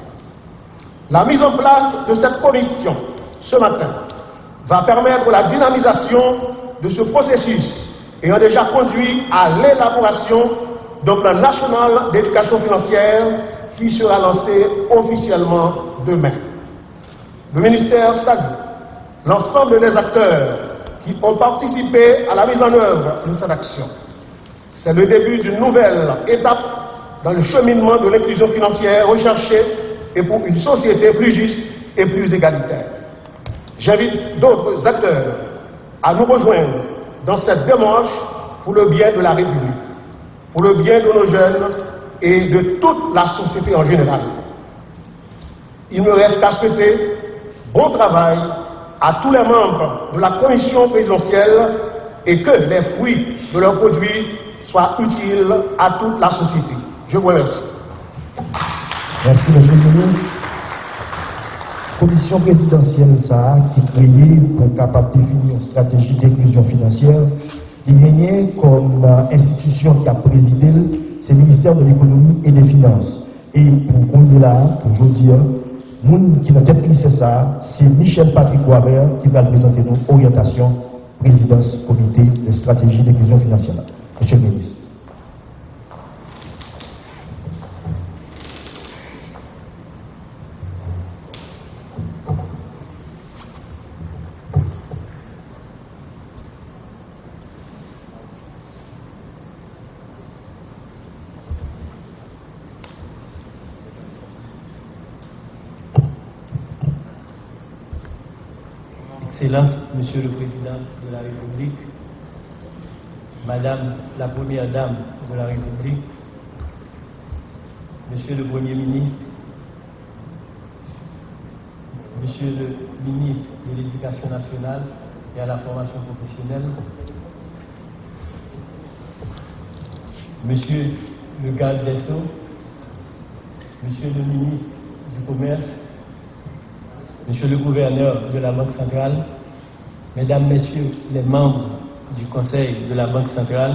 La mise en place de cette commission ce matin va permettre la dynamisation de ce processus ayant déjà conduit à l'élaboration d'un plan national d'éducation financière qui sera lancé officiellement demain. Le ministère salue l'ensemble des acteurs qui ont participé à la mise en œuvre de cette action. C'est le début d'une nouvelle étape dans le cheminement de l'inclusion financière recherchée et pour une société plus juste et plus égalitaire. J'invite d'autres acteurs à nous rejoindre dans cette démarche pour le bien de la République, pour le bien de nos jeunes et de toute la société en général. Il ne reste qu'à souhaiter bon travail à tous les membres de la commission présidentielle et que les fruits de leurs produits soient utiles à toute la société. Je vous remercie. Merci, Monsieur le ministre. Commission présidentielle, ça, qui est créée pour capable définir une stratégie d'inclusion financière, il y a comme institution qui a présidé, c'est le ministère de l'économie et des finances. Et pour qu'on est là, aujourd'hui, le monde qui n'a tête c'est ça, c'est Michel Patrick Wavert qui va présenter nos orientations, présidence, comité de stratégie d'inclusion financière. Monsieur le ministre. Excellence, Monsieur le Président de la République, Madame la Première Dame de la République, Monsieur le Premier ministre, Monsieur le ministre de l'Éducation nationale et à la formation professionnelle, Monsieur le garde des Sceaux, Monsieur le ministre du Commerce, Monsieur le gouverneur de la Banque centrale, Mesdames, Messieurs les membres du Conseil de la Banque centrale,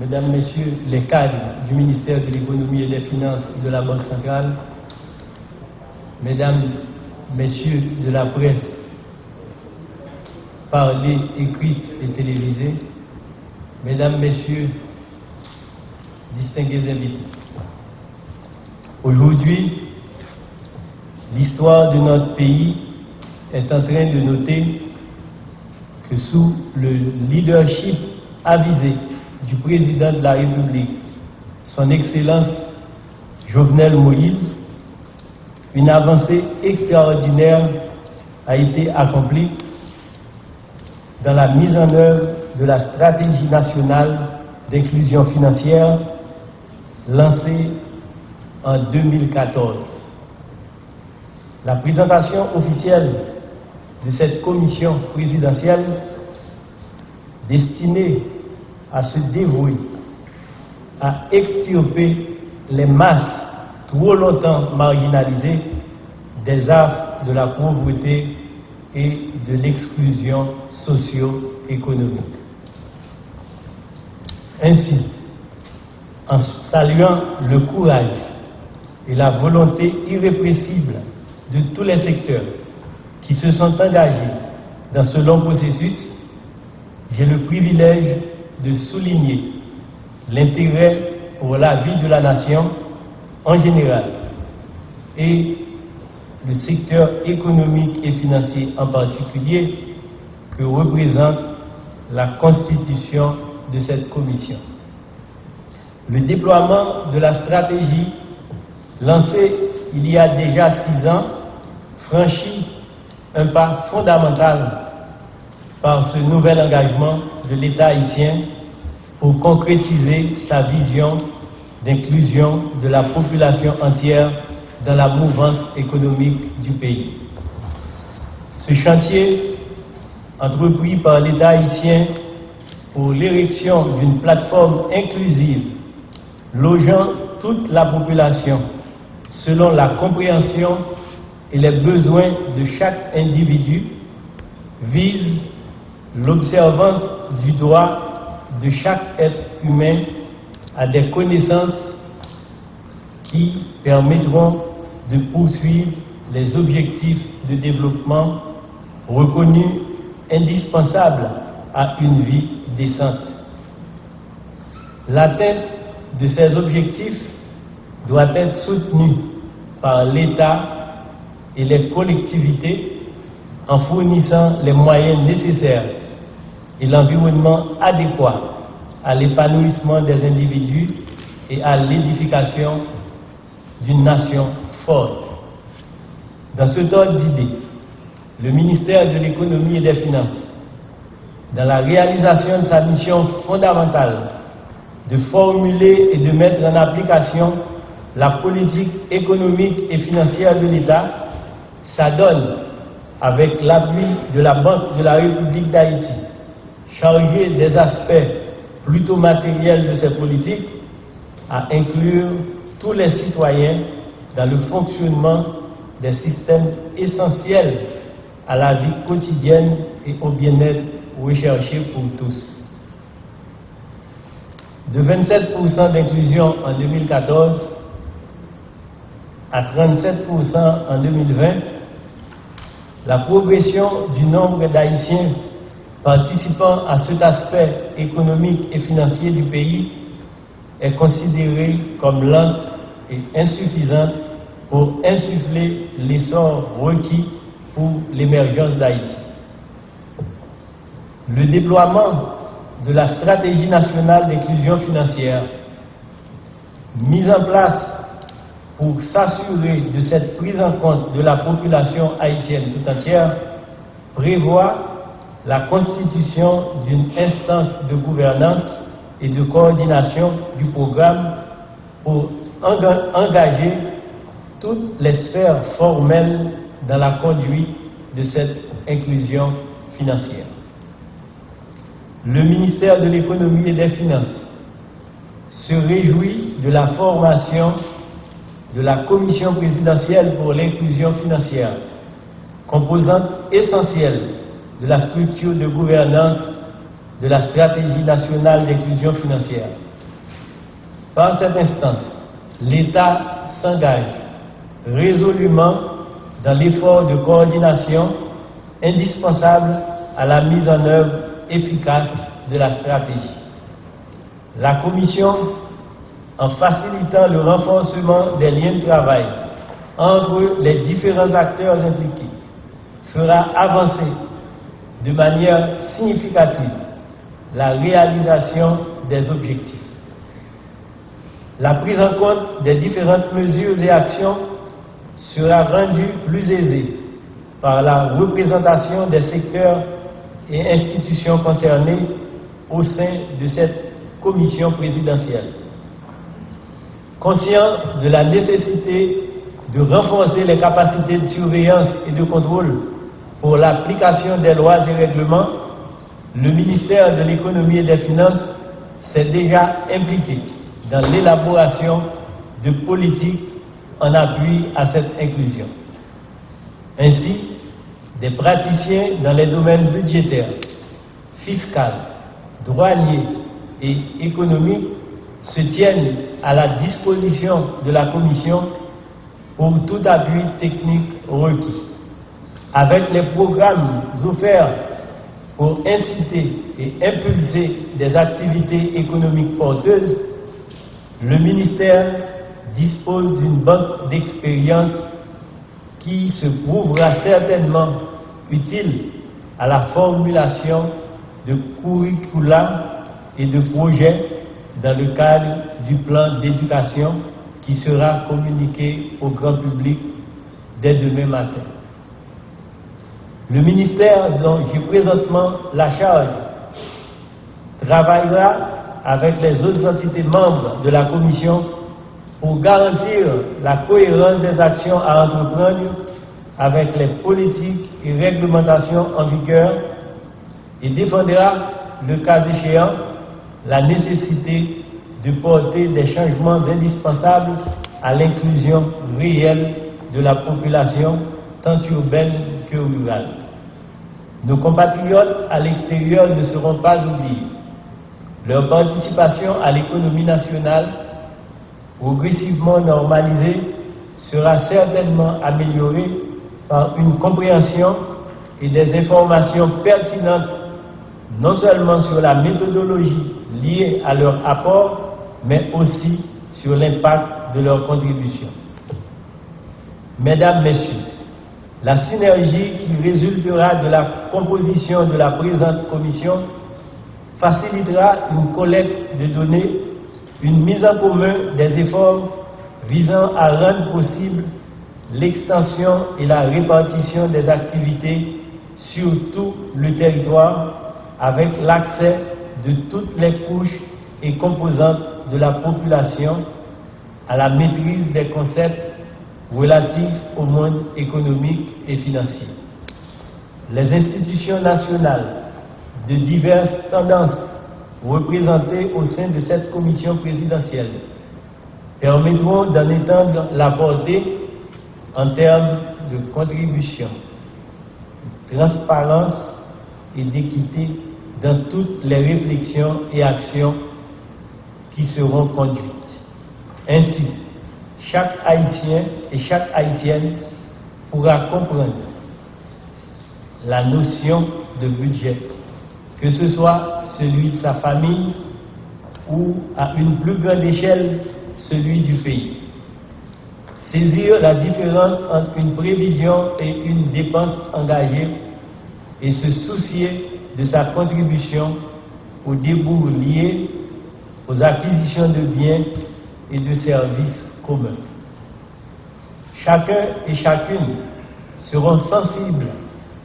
Mesdames, Messieurs les cadres du ministère de l'Économie et des Finances et de la Banque centrale, Mesdames, Messieurs de la presse parlée, écrite et télévisée, Mesdames, Messieurs, distingués invités. Aujourd'hui, l'histoire de notre pays est en train de noter que sous le leadership avisé du président de la République, son Excellence Jovenel Moïse, une avancée extraordinaire a été accomplie dans la mise en œuvre de la stratégie nationale d'inclusion financière lancée en 2014. La présentation officielle de cette commission présidentielle destinée à se dévouer à extirper les masses trop longtemps marginalisées des affres de la pauvreté et de l'exclusion socio-économique. Ainsi, en saluant le courage et la volonté irrépressible de tous les secteurs qui se sont engagés dans ce long processus, j'ai le privilège de souligner l'intérêt pour la vie de la nation en général et le secteur économique et financier en particulier que représente la constitution de cette commission. Le déploiement de la stratégie lancée il y a déjà 6 ans franchit un pas fondamental par ce nouvel engagement de l'État haïtien pour concrétiser sa vision d'inclusion de la population entière dans la mouvance économique du pays. Ce chantier, entrepris par l'État haïtien pour l'érection d'une plateforme inclusive, logeant toute la population selon la compréhension et les besoins de chaque individu, vise l'observance du droit de chaque être humain à des connaissances qui permettront de poursuivre les objectifs de développement reconnus indispensables à une vie décente. L'atteinte de ces objectifs doit être soutenue par l'État et les collectivités en fournissant les moyens nécessaires et l'environnement adéquat à l'épanouissement des individus et à l'édification d'une nation forte. Dans ce ordre d'idées, le ministère de l'Économie et des Finances, dans la réalisation de sa mission fondamentale de formuler et de mettre en application la politique économique et financière de l'État, s'adonne, avec l'appui de la Banque de la République d'Haïti, chargée des aspects plutôt matériels de ces politiques, à inclure tous les citoyens dans le fonctionnement des systèmes essentiels à la vie quotidienne et au bien-être recherché pour tous. De 27% d'inclusion en 2014 à 37% en 2020, la progression du nombre d'Haïtiens participant à cet aspect économique et financier du pays est considérée comme lente et insuffisante pour insuffler l'essor requis pour l'émergence d'Haïti. Le déploiement de la stratégie nationale d'inclusion financière, mise en place pour s'assurer de cette prise en compte de la population haïtienne tout entière, prévoit la constitution d'une instance de gouvernance et de coordination du programme pour engager toutes les sphères formelles dans la conduite de cette inclusion financière. Le ministère de l'Économie et des Finances se réjouit de la formation de la Commission présidentielle pour l'inclusion financière, composante essentielle de la structure de gouvernance de la stratégie nationale d'inclusion financière. Par cette instance, l'État s'engage résolument dans l'effort de coordination indispensable à la mise en œuvre efficace de la stratégie. La Commission, en facilitant le renforcement des liens de travail entre les différents acteurs impliqués, fera avancer de manière significative la réalisation des objectifs. La prise en compte des différentes mesures et actions sera rendue plus aisée par la représentation des secteurs et institutions concernées au sein de cette commission présidentielle. Conscient de la nécessité de renforcer les capacités de surveillance et de contrôle pour l'application des lois et règlements, le ministère de l'Économie et des Finances s'est déjà impliqué dans l'élaboration de politiques en appui à cette inclusion. Ainsi, des praticiens dans les domaines budgétaires, fiscal, douanier et économique se tiennent à la disposition de la Commission pour tout appui technique requis. Avec les programmes offerts pour inciter et impulser des activités économiques porteuses, le ministère dispose d'une banque d'expérience qui se prouvera certainement utile à la formulation de curricula et de projets dans le cadre du plan d'éducation qui sera communiqué au grand public dès demain matin. Le ministère dont j'ai présentement la charge travaillera avec les autres entités membres de la Commission pour garantir la cohérence des actions à entreprendre avec les politiques et réglementations en vigueur et défendra, le cas échéant, la nécessité de porter des changements indispensables à l'inclusion réelle de la population, tant urbaine que rurale. Nos compatriotes à l'extérieur ne seront pas oubliés. Leur participation à l'économie nationale, progressivement normalisée, sera certainement améliorée par une compréhension et des informations pertinentes, non seulement sur la méthodologie liée à leur apport, mais aussi sur l'impact de leur contribution. Mesdames, Messieurs, la synergie qui résultera de la composition de la présente commission facilitera une collecte de données, une mise en commun des efforts visant à rendre possible l'extension et la répartition des activités sur tout le territoire avec l'accès de toutes les couches et composantes de la population à la maîtrise des concepts relatifs au monde économique et financier. Les institutions nationales de diverses tendances représentées au sein de cette commission présidentielle permettront d'en étendre la portée en termes de contribution, de transparence et d'équité dans toutes les réflexions et actions qui seront conduites. Ainsi, chaque Haïtien et chaque Haïtienne pourra comprendre la notion de budget, que ce soit celui de sa famille ou à une plus grande échelle celui du pays. Saisir la différence entre une prévision et une dépense engagée et se soucier de sa contribution aux débours liés aux acquisitions de biens et de services communs. Chacun et chacune seront sensibles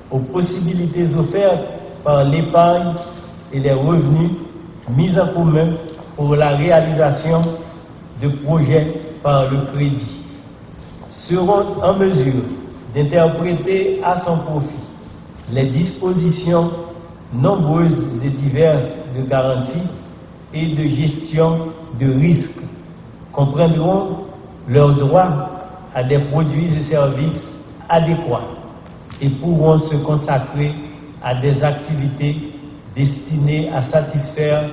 aux possibilités offertes par l'épargne et les revenus mis en commun pour la réalisation de projets par le crédit, seront en mesure d'interpréter à son profit les dispositions nombreuses et diverses de garantie et de gestion de risques, comprendront leurs droits à des produits et services adéquats et pourront se consacrer à des activités destinées à satisfaire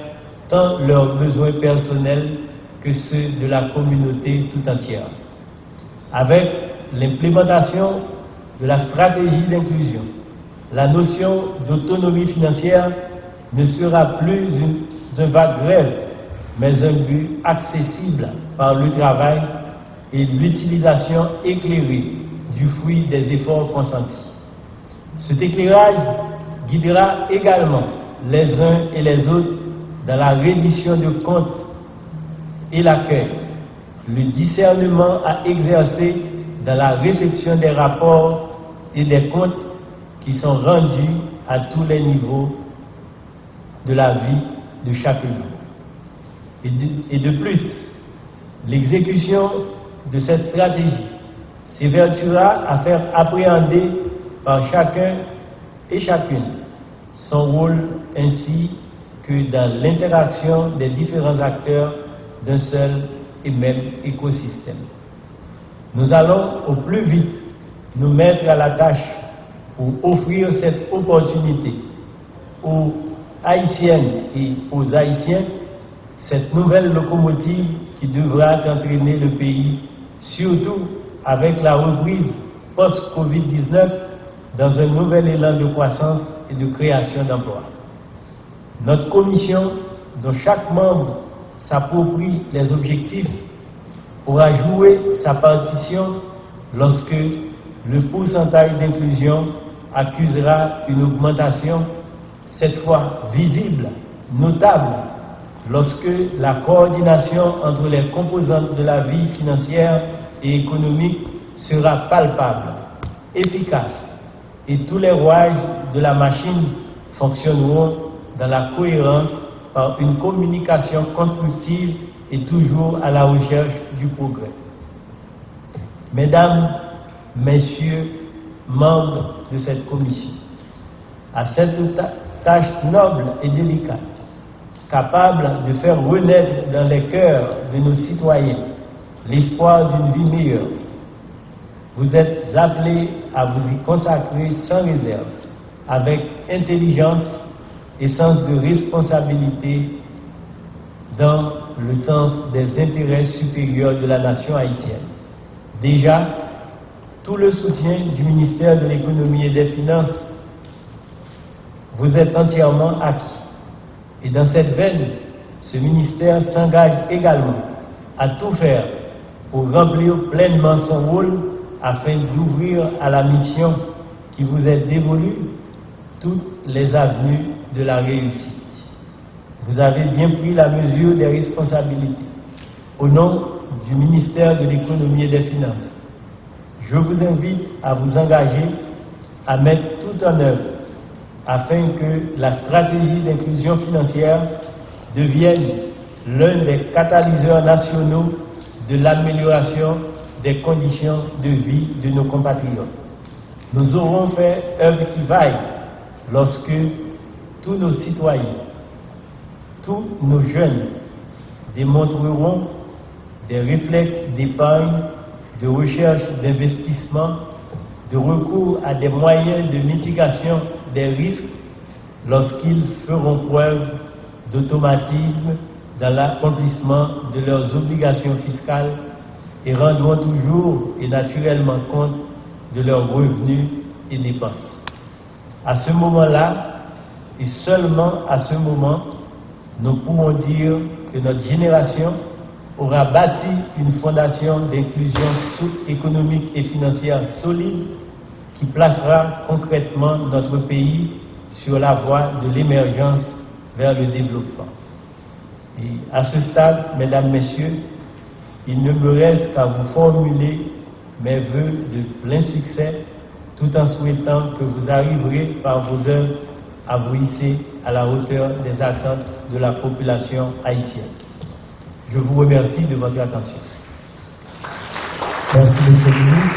tant leurs besoins personnels que ceux de la communauté tout entière. Avec l'implémentation de la stratégie d'inclusion, la notion d'autonomie financière ne sera plus un vague rêve, mais un but accessible par le travail et l'utilisation éclairée du fruit des efforts consentis. Cet éclairage guidera également les uns et les autres dans la reddition de comptes et l'accueil, le discernement à exercer dans la réception des rapports et des comptes qui sont rendus à tous les niveaux de la vie de chaque jour. Et de plus, l'exécution de cette stratégie s'évertuera à faire appréhender par chacun et chacune son rôle ainsi que dans l'interaction des différents acteurs d'un seul et même écosystème. Nous allons au plus vite nous mettre à la tâche pour offrir cette opportunité aux Haïtiennes et aux Haïtiens, cette nouvelle locomotive qui devra entraîner le pays, surtout avec la reprise post-Covid-19, dans un nouvel élan de croissance et de création d'emplois. Notre commission, dont chaque membre s'approprie les objectifs, aura joué sa partition lorsque le pourcentage d'inclusion accusera une augmentation, cette fois visible, notable, lorsque la coordination entre les composantes de la vie financière et économique sera palpable, efficace et tous les rouages de la machine fonctionneront dans la cohérence par une communication constructive et toujours à la recherche du progrès. Mesdames, Messieurs, membres de cette commission, à cette tâche noble et délicate, capable de faire renaître dans les cœurs de nos citoyens l'espoir d'une vie meilleure, vous êtes appelés à vous y consacrer sans réserve, avec intelligence et sens de responsabilité dans le sens des intérêts supérieurs de la nation haïtienne. Déjà, tout le soutien du ministère de l'Économie et des Finances vous est entièrement acquis. Et dans cette veine, ce ministère s'engage également à tout faire pour remplir pleinement son rôle afin d'ouvrir à la mission qui vous est dévolue toutes les avenues de la réussite. Vous avez bien pris la mesure des responsabilités. Au nom du ministère de l'Économie et des Finances, je vous invite à vous engager à mettre tout en œuvre afin que la stratégie d'inclusion financière devienne l'un des catalyseurs nationaux de l'amélioration des conditions de vie de nos compatriotes. Nous aurons fait œuvre qui vaille lorsque tous nos citoyens, tous nos jeunes démontreront des réflexes d'épargne, de recherche d'investissement, de recours à des moyens de mitigation des risques lorsqu'ils feront preuve d'automatisme dans l'accomplissement de leurs obligations fiscales et rendront toujours et naturellement compte de leurs revenus et dépenses. À ce moment-là, et seulement à ce moment, nous pourrons dire que notre génération aura bâti une fondation d'inclusion économique et financière solide qui placera concrètement notre pays sur la voie de l'émergence vers le développement. Et à ce stade, Mesdames, Messieurs, il ne me reste qu'à vous formuler mes vœux de plein succès, tout en souhaitant que vous arriverez par vos œuvres à vous hisser à la hauteur des attentes de la population haïtienne. Je vous remercie de votre attention. Merci, Monsieur le ministre.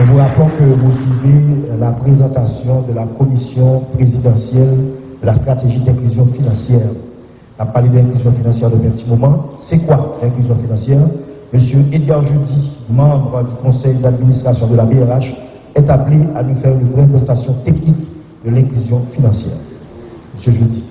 Nous vous rappelons que vous suivez la présentation de la commission présidentielle de la stratégie d'inclusion financière. On a parlé d'inclusion financière depuis un petit moment. C'est quoi l'inclusion financière? Monsieur Edgar Jeudi, membre du conseil d'administration de la BRH, est appelé à nous faire une brève prestation technique de l'inclusion financière. Monsieur Jeudi.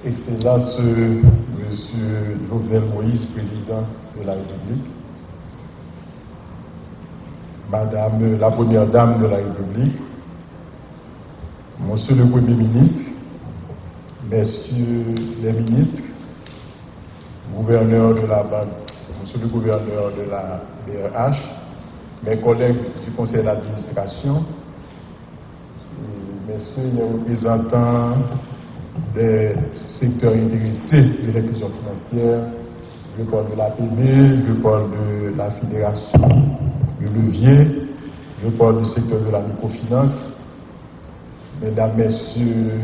Excellence, Monsieur Jovenel Moïse, président de la République, Madame la Première Dame de la République, Monsieur le Premier ministre, Messieurs les ministres, gouverneur de la Banque, Monsieur le gouverneur de la BRH, mes collègues du conseil d'administration, Messieurs les représentants des secteurs intéressés de l'inclusion financière, je parle de l'APB, je parle de la Fédération du Levier, je parle du secteur de la microfinance, Mesdames, Messieurs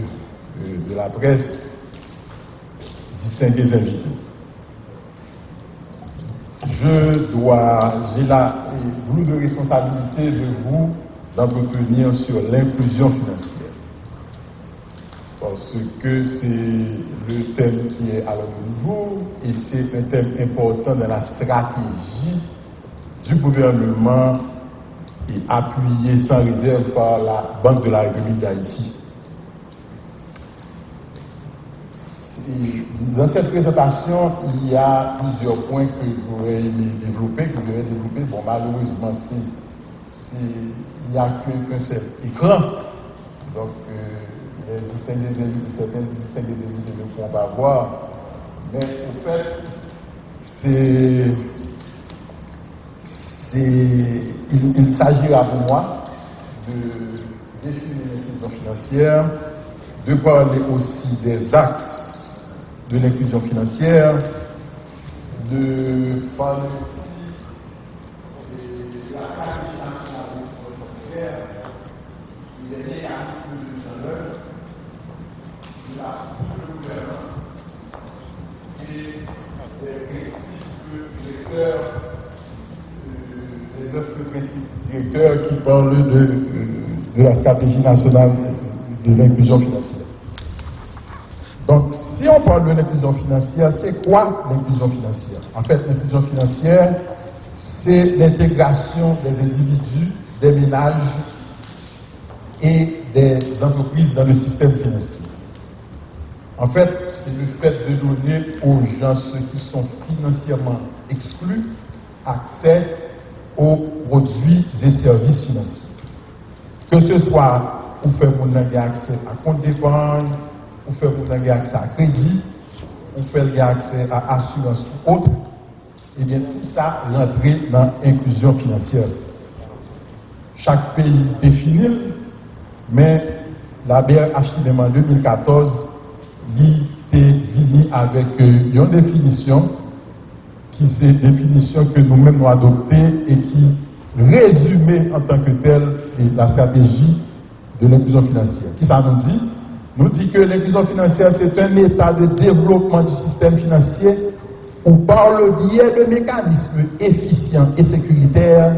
de la presse, distingués invités. J'ai la lourde responsabilité de vous entretenir sur l'inclusion financière. Parce que c'est le thème qui est à l'ordre du jour et c'est un thème important dans la stratégie du gouvernement et appuyé sans réserve par la Banque de la République d'Haïti. dans cette présentation, il y a plusieurs points que j'aurais aimé développer, Bon, malheureusement, il n'y a qu'un seul écran. Donc, les distingués élus, certains distingués élus ne pourront pas voir. Mais au fait, il s'agira pour moi de définir l'inclusion financière, de parler aussi des axes de l'inclusion financière, de parler aussi de la stratégie nationale de l'inclusion financière, des mécanismes de mise en œuvre, de la structure de gouvernance et des principes directeurs, les 9 principes directeurs qui parlent de la stratégie nationale de l'inclusion financière. Donc, si on parle de l'inclusion financière, c'est quoi l'inclusion financière? En fait, l'inclusion financière, c'est l'intégration des individus, des ménages et des entreprises dans le système financier. En fait, c'est le fait de donner aux gens, ceux qui sont financièrement exclus, accès aux produits et services financiers. Que ce soit pour faire mon accès à compte d'épargne, pour faire mon accès à crédit, pour faire accès à assurance ou autre, et bien tout ça l'entrée dans l'inclusion financière. Chaque pays définit, mais la BRHI en 2014 est venue avec une définition qui c'est une définition que nous-mêmes nous adoptée et qui résumait en tant que telle la stratégie de l'inclusion financière. Qui ça nous dit? Nous dit que l'inclusion financière, c'est un état de développement du système financier où, par le biais de mécanismes efficients et sécuritaires,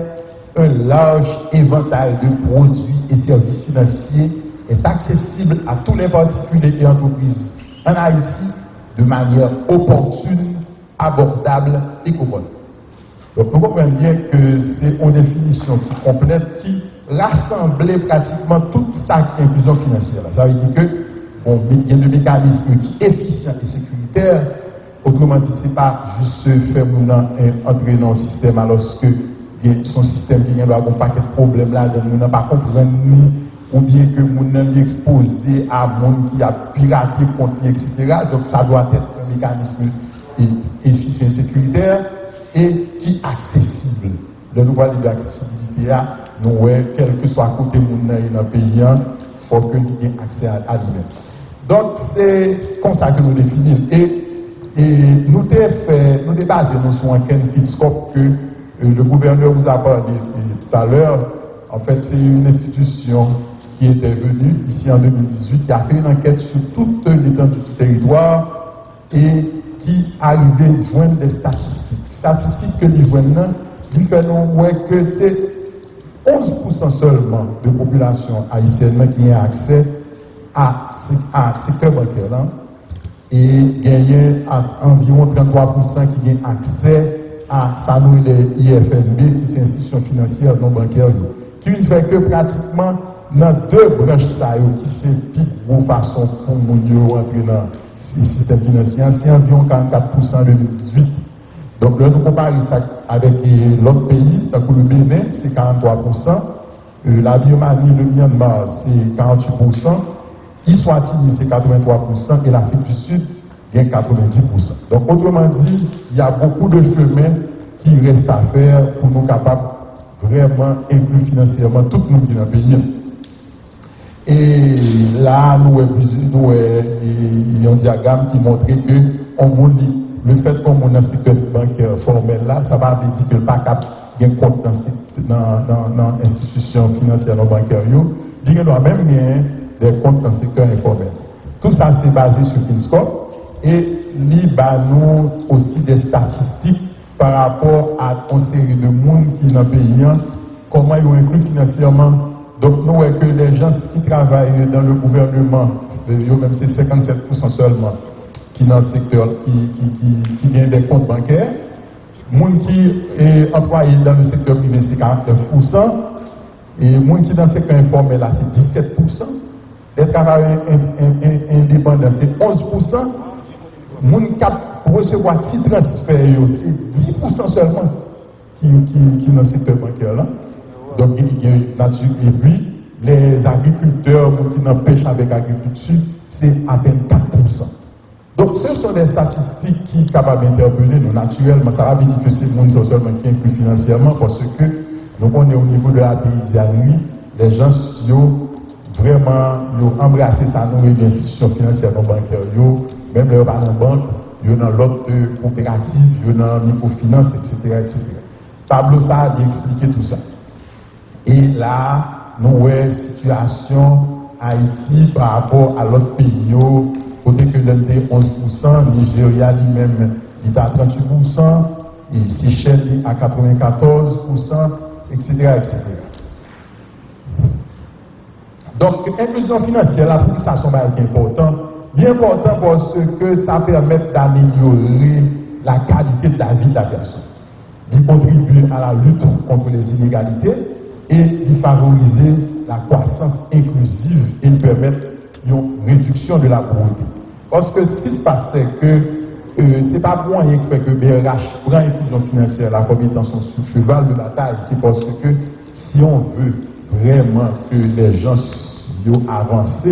un large éventail de produits et services financiers est accessible à tous les particuliers et entreprises en Haïti de manière opportune, abordable et commode. Donc nous comprenons bien que c'est une définition qui complète, qui rassemble pratiquement toute ça qui est inclusion financière. Ça veut dire que il y a des mécanismes qui sont efficients et sécuritaires. Autrement dit, ce n'est pas juste se faire entrer dans le système alors que son système qui a un paquet de problèmes là, nous n'avons pas compris ou bien que nous sommes exposés à un monde qui a piraté contre etc. Donc ça doit être un mécanisme efficient et sécuritaire et qui est accessible. Le nouveau niveau d'accessibilité, nous, quel que soit côté dans le pays, il faut que nous ayons accès à lui-même. Donc c'est comme ça que nous définissons. Et nous avons basé sur un Kinscope que le gouverneur vous a parlé tout à l'heure. En fait, c'est une institution qui était venue ici en 2018, qui a fait une enquête sur toute l'étendue du territoire et qui arrivait à joindre des statistiques. Statistiques que nous joignons, nous faisons que c'est 11% seulement de la population haïtienne qui a accès à ce secteur bancaire là, et il y a environ 33% qui ont accès à ça nous les IFNB, qui sont institutions financières non bancaires, qui ne fait que pratiquement dans deux branches qui sont plus de façon pour nous entrer dans le système financier, c'est environ 44% en 2018. Donc là, nous comparons ça avec l'autre pays, tant que le Bénin, c'est 43%, la Birmanie, le Myanmar, c'est 48%, Eswatini, c'est 83%, et l'Afrique du Sud, il y a 90%. Donc, autrement dit, il y a beaucoup de chemins qui restent à faire pour nous capables vraiment inclure financièrement tout le monde qui est dans le pays. Et là, nous avons un diagramme qui montre que le fait qu'on a un secteur bancaire formel là, ça va dire que le PACAP a un compte dans l'institution financière non bancaire. Il y a même des comptes dans le secteur informel. Tout ça, c'est basé sur Kinscope. Et il y a aussi des statistiques par rapport à une série de monde qui est dans le pays, comment ils ont inclus financièrement. Donc, nous voyons que les gens qui travaillent dans le gouvernement, même c'est 57% seulement qui dans le secteur, qui gagnent des comptes bancaires. Les gens qui sont employés dans le secteur privé, c'est 49%. Et les gens qui sont dans le secteur informel, là, c'est 17%. Les travailleurs indépendants, c'est 11%. Moun cap pour recevoir petit transfert, c'est 10% seulement qui dans le secteur bancaire là. Donc, et puis, les agriculteurs qui n'ont pêche avec l'agriculture, c'est à peine 4%. Donc, ce sont des statistiques qui sont capables d'interpeller nous naturellement. Ça veut dire que c'est le monde seulement qui inclut financièrement parce que nous, on est au niveau de la paysannerie, les gens vraiment embrassé ça dans les institutions financières bancaires, même les dans la banque, dans l'autre coopérative, dans la microfinance, etc., etc. Tableau ça a expliqué tout ça. Et là, nous avons une situation Haïti par rapport à l'autre pays, côté que l'on était 11%, Nigeria lui-même il est à 38%, et Seychelles à 94%, etc., etc. Donc, inclusion financière, la pour ça, c'est important. Bien important parce que ça permet d'améliorer la qualité de la vie de la personne, de contribuer à la lutte contre les inégalités et de favoriser la croissance inclusive et de permettre une réduction de la pauvreté. Parce que ce qui se passe, c'est que ce n'est pas pour rien qui fait que BRH prend l'inclusion financière la comme étant son cheval de bataille. C'est parce que si on veut vraiment que les gens avancent,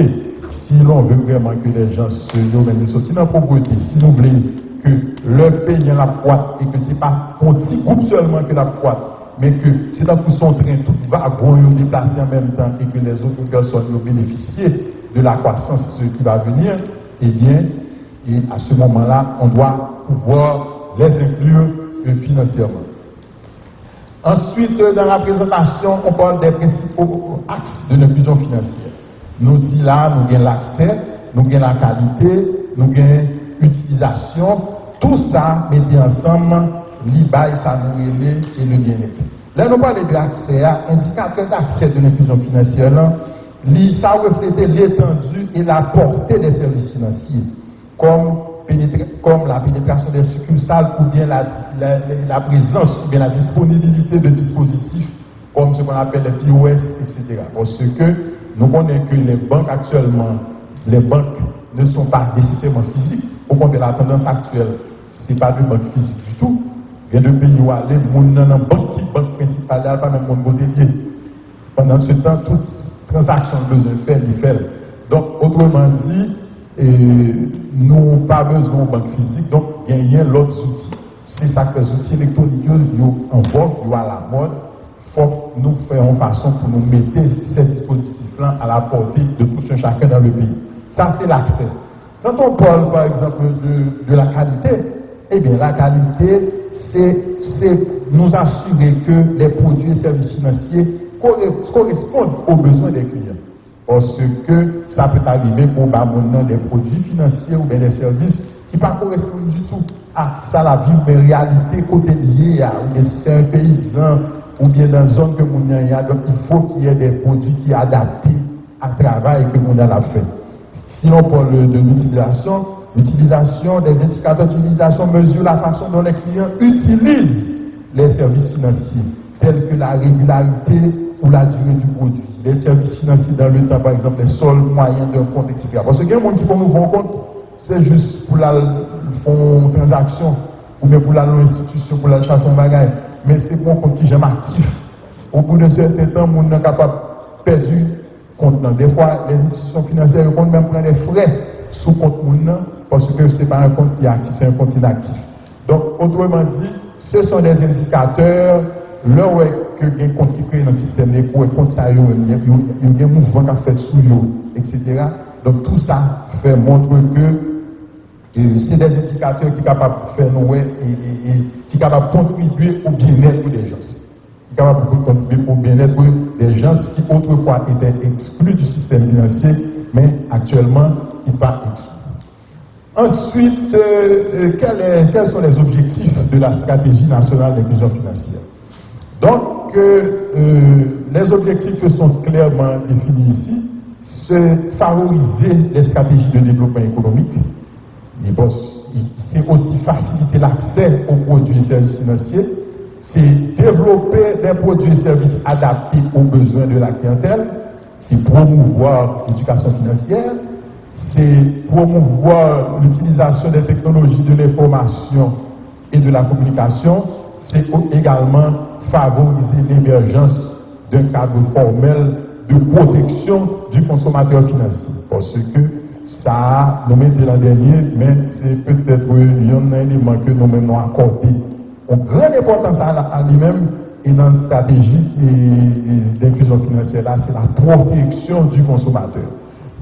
si l'on veut vraiment que les gens sortent dans la pauvreté, si nous voulons que leur pays la pointe et que ce n'est pas un petit groupe seulement que la pointe, mais que c'est dans son train, tout va déplacer en même temps et que les autres personnes vont bénéficier de la croissance qui va venir, eh bien, et à ce moment-là, on doit pouvoir les inclure financièrement. Ensuite, dans la présentation, on parle des principaux axes de l'inclusion financière. Nous disons là, nous avons l'accès, nous avons la qualité, nous avons l'utilisation. Tout ça, mettez ensemble, l'IBAI, ça nous relève et le bien-être. Là, nous parlons de l'accès, indicateur d'accès de l'inclusion financière, là, ça reflète l'étendue et la portée des services financiers, comme la pénétration des succursales ou bien la présence ou bien la disponibilité de dispositifs comme ce qu'on appelle les POS, etc. Parce que nous connaissons que les banques actuellement, les banques ne sont pas nécessairement physiques. Au contraire, la tendance actuelle, ce n'est pas de banque physique du tout. Il y a deux pays où aller, les banque principale, il n'y a pas même mon pied. Pendant ce temps, toute transaction besoin de faire, il fait. Donc, autrement dit, nous n'avons pas besoin de banque physique, donc il y a l'autre outil. C'est ça que les outils électroniques en vogue, à la mode. Il faut que nous fassions façon pour nous mettre ces dispositifs-là à la portée de tout un chacun dans le pays. Ça, c'est l'accès. Quand on parle, par exemple, de la qualité, eh bien, la qualité, c'est nous assurer que les produits et services financiers correspondent aux besoins des clients. Parce que ça peut arriver pour des produits financiers ou bien des services qui ne correspondent pas du tout à ça, la vie, mais réalité côté lié à, ou bien si c'est un paysan, ou bien dans une zone que mon y a, donc il faut qu'il y ait des produits qui sont adaptés à travail que mon a fait. Si on parle de l'utilisation des indicateurs d'utilisation mesure la façon dont les clients utilisent les services financiers, tels que la régularité ou la durée du produit. Les services financiers dans le temps, par exemple, les seuls moyens d'un compte, etc. Parce qu'il y a des gens qui font un compte, c'est juste pour la font transaction, ou bien pour la institution, pour la chercher un bagage. Mais c'est pour un compte qui j'aime actif. Au bout de certain temps, on est capable de perdre compte. Des fois, les institutions financières vont même prendre des frais sous compte parce que ce n'est pas un compte qui est actif, c'est un compte inactif. Donc, autrement dit, ce sont des indicateurs, là où que les comptes qui créent dans le système d'éco, et compte ça, il y a des mouvements qui sont faits sous eux, etc. Donc, tout ça fait montre que c'est des indicateurs qui sont capables de faire nous et qui sont capables de contribuer au bien-être des gens. Qui sont capables de contribuer au bien-être des gens qui autrefois étaient exclus du système financier, mais actuellement, qui ne sont pas exclus. Ensuite, quels sont les objectifs de la stratégie nationale d'inclusion financière? Donc, les objectifs sont clairement définis ici. C'est favoriser les stratégies de développement économique. C'est aussi faciliter l'accès aux produits et services financiers. C'est développer des produits et services adaptés aux besoins de la clientèle. C'est promouvoir l'éducation financière. c'est promouvoir l'utilisation des technologies de l'information et de la communication, c'est également favoriser l'émergence d'un cadre formel de protection du consommateur financier. Parce que ça, nous mettons l'an dernier, mais c'est peut-être un élément que nous avons accordé une grande importance à lui-même et dans la stratégie d'inclusion financière, là, c'est la protection du consommateur.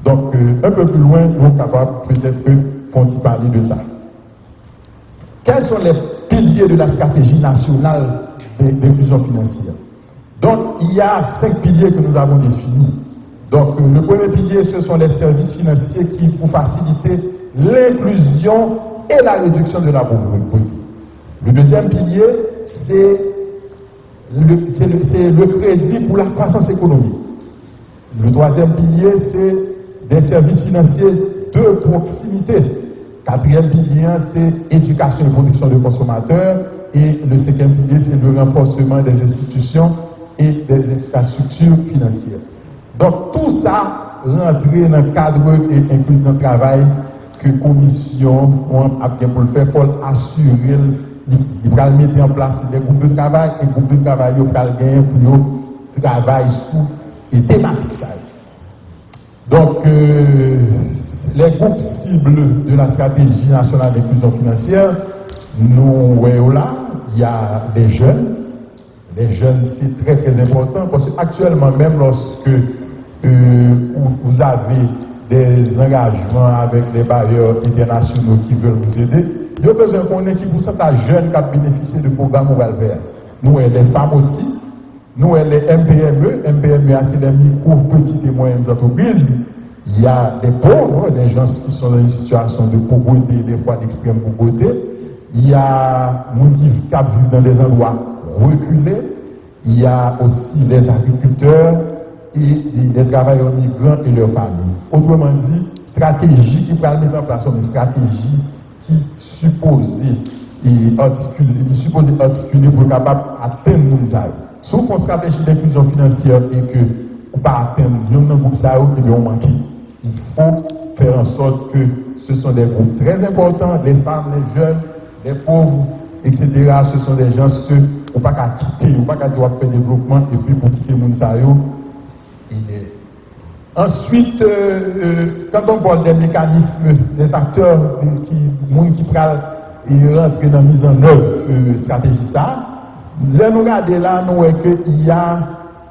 Donc, un peu plus loin, nous sommes capables peut-être de parler de ça. Quels sont les piliers de la stratégie nationale d'inclusion financière? Donc, il y a 5 piliers que nous avons définis. Donc, le premier pilier, ce sont les services financiers qui, pour faciliter l'inclusion et la réduction de la pauvreté. Le deuxième pilier, c'est le crédit pour la croissance économique. Le troisième pilier, c'est des services financiers de proximité. Quatrième pilier, c'est éducation et protection des consommateurs. Et le cinquième pilier, c'est le renforcement des institutions et des infrastructures financières. Donc tout ça rentrer dans le cadre et inclus dans le travail que la commission a bien pour le faire. Il faut assurer, il va mettre en place des groupes de travail et groupes de travail pour gagner pour travailler sous les thématiques. Donc les groupes cibles de la stratégie nationale d'inclusion financière, nous voyons là, il y a des jeunes. Les jeunes, c'est très très important parce qu'actuellement, même lorsque vous avez des engagements avec les bailleurs internationaux qui veulent vous aider, il y a besoin qu'on ait qui pourcentage jeunes qui a bénéficié de programmes Mobile Vert. Nous, les femmes aussi, nous, les MPME, c'est les micro, petites et moyennes entreprises. Il y a des pauvres, des gens qui sont dans une situation de pauvreté, des fois d'extrême pauvreté. Il y a des gens qui vivent dans des endroits reculés. Il y a aussi les agriculteurs et les travailleurs migrants et leurs familles. Autrement dit, stratégie qui peut mettre en place, une stratégie qui supposée articuler pour capable atteindre nos aides. Sauf une stratégie d'inclusion financière et que ou pas atteindre un groupe ça, et bien on manque. Il faut faire en sorte que ce sont des groupes très importants, les femmes, les jeunes, les pauvres, etc. Ce sont des gens ceux ou pas qu'à quitter, ou pas qu'à faire développement et puis pour quitter mon sayo. Ensuite, quand on parle des mécanismes, des acteurs qui prennent et rentrer dans la mise en œuvre stratégie ça, là nous regardons là, nous voyons qu'il y a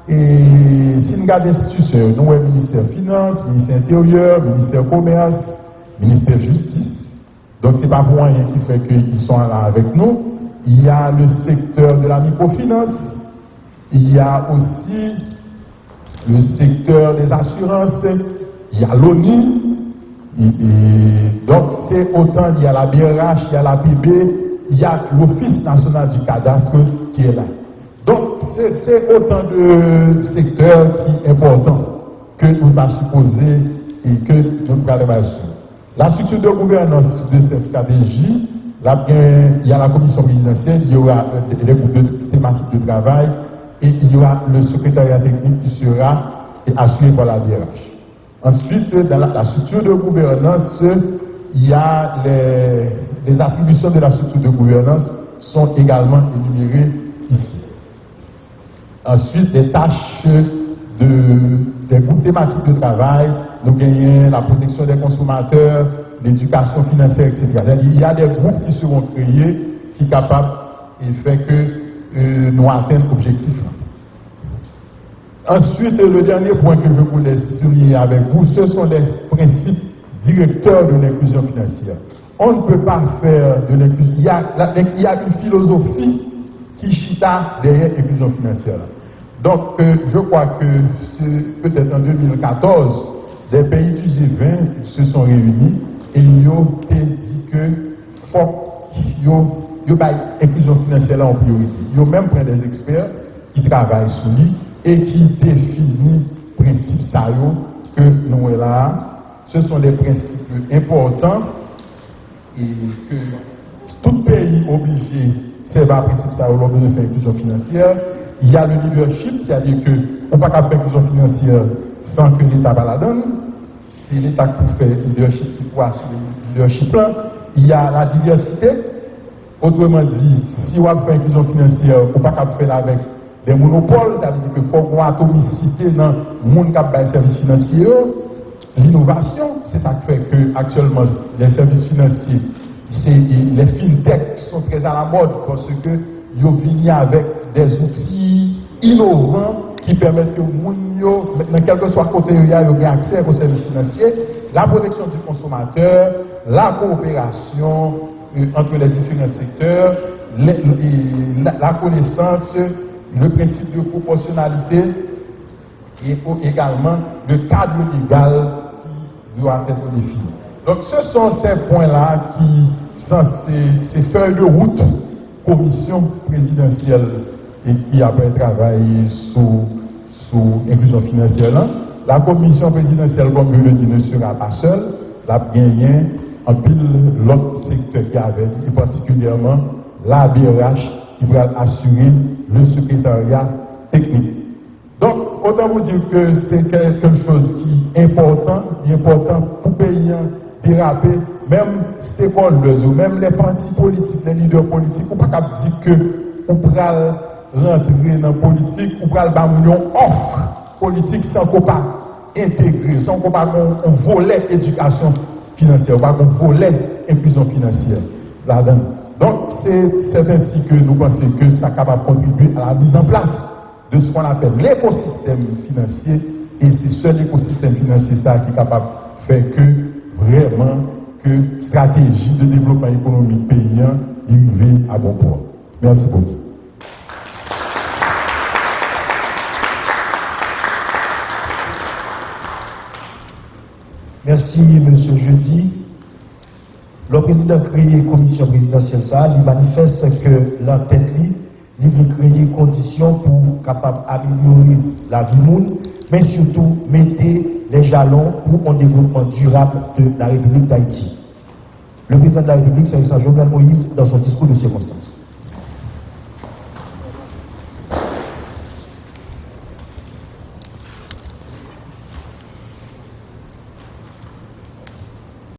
si nous regardons l'institution, nous voyons le ministère des Finances, le ministère Intérieur, le ministère du Commerce, le ministère de la Justice. Donc ce n'est pas pour rien qui fait qu'ils sont là avec nous. Il y a le secteur de la microfinance, il y a aussi le secteur des assurances, il y a l'ONI, donc c'est autant, il y a la BRH, il y a la PB, il y a l'Office national du cadastre qui est là. Donc c'est autant de secteurs qui sont importants que nous avons supposé et que nous avons sur. La structure de gouvernance de cette stratégie, là, il y a la commission présidentielle, il y aura des groupes de thématiques de travail et il y aura le secrétariat technique qui sera assuré par la BRH. Ensuite, dans la structure de gouvernance, il y a les attributions de la structure de gouvernance sont également énumérées ici. Ensuite, les tâches des groupes thématiques de travail, nous gagnons la protection des consommateurs, l'éducation financière, etc. Il y a des groupes qui seront créés qui sont capables et fait que nous atteignons l'objectif. Ensuite, le dernier point que je voulais souligner avec vous, ce sont les principes directeurs de l'inclusion financière. On ne peut pas faire de l'inclusion. Il y a une philosophie qui chita derrière l'inclusion financière. Donc, je crois que c'est peut-être en 2014, les pays du G20 se sont réunis et ils ont dit que faut qu'ils l'inclusion financière là en priorité. Ils ont même pris des experts qui travaillent sur lui et qui définissent les principes que nous avons là. Ce sont des principes importants et que tout pays obligé servent à principe ça lors de faire inclusion financière. Il y a le leadership, c'est-à-dire qu'on ne peut pas faire inclusion financière sans que l'État va la donne. c'est l'État qui fait leadership, qui peut assurer le leadership là. Il y a la diversité. Autrement dit, si on fait inclusion financière, on ne peut pas faire avec des monopoles, ça veut dire qu'il faut qu'on atomicité dans le monde qui a des services financiers. L'innovation, c'est ça qui fait que actuellement les services financiers, les fintech sont très à la mode parce que ils viennent avec des outils innovants qui permettent que dans quel que soit côté il y a accès aux services financiers, la protection du consommateur, la coopération entre les différents secteurs, la connaissance, le principe de proportionnalité et également le cadre légal qui doit être défini. Donc ce sont ces points-là qui sont ces feuilles de route commission présidentielle et qui après travaillé sous inclusion financière. La commission présidentielle, comme je le dis, ne sera pas seule. La gagnée en pile l'autre secteur qui avait, et particulièrement la BRH qui va assurer le secrétariat technique. Donc, autant vous dire que c'est quelque chose qui est important pour payer déraper, même stakeholders ou même les partis politiques, les leaders politiques, ou pas dire que on pourra rentrer dans la politique, ou pourra le offre politique sans qu'on pas intégrer, sans qu'on pas un volet éducation financière, pas un volet inclusion financière là-dedans. Donc, c'est ainsi que nous pensons que ça est capable de contribuer à la mise en place de ce qu'on appelle l'écosystème financier, et c'est seul écosystème financier ça qui est capable de faire que vraiment que stratégie de développement économique paysan arrive à bon port. Merci beaucoup. Merci, M. Jeudi. Le président créé la commission présidentielle, il manifeste que l'entête il veut créer des conditions pour capable améliorer la vie monde, mais surtout mettre les jalons pour un développement durable de la République d'Haïti. Le président de la République, c'est Jovenel Moïse, dans son discours de circonstance.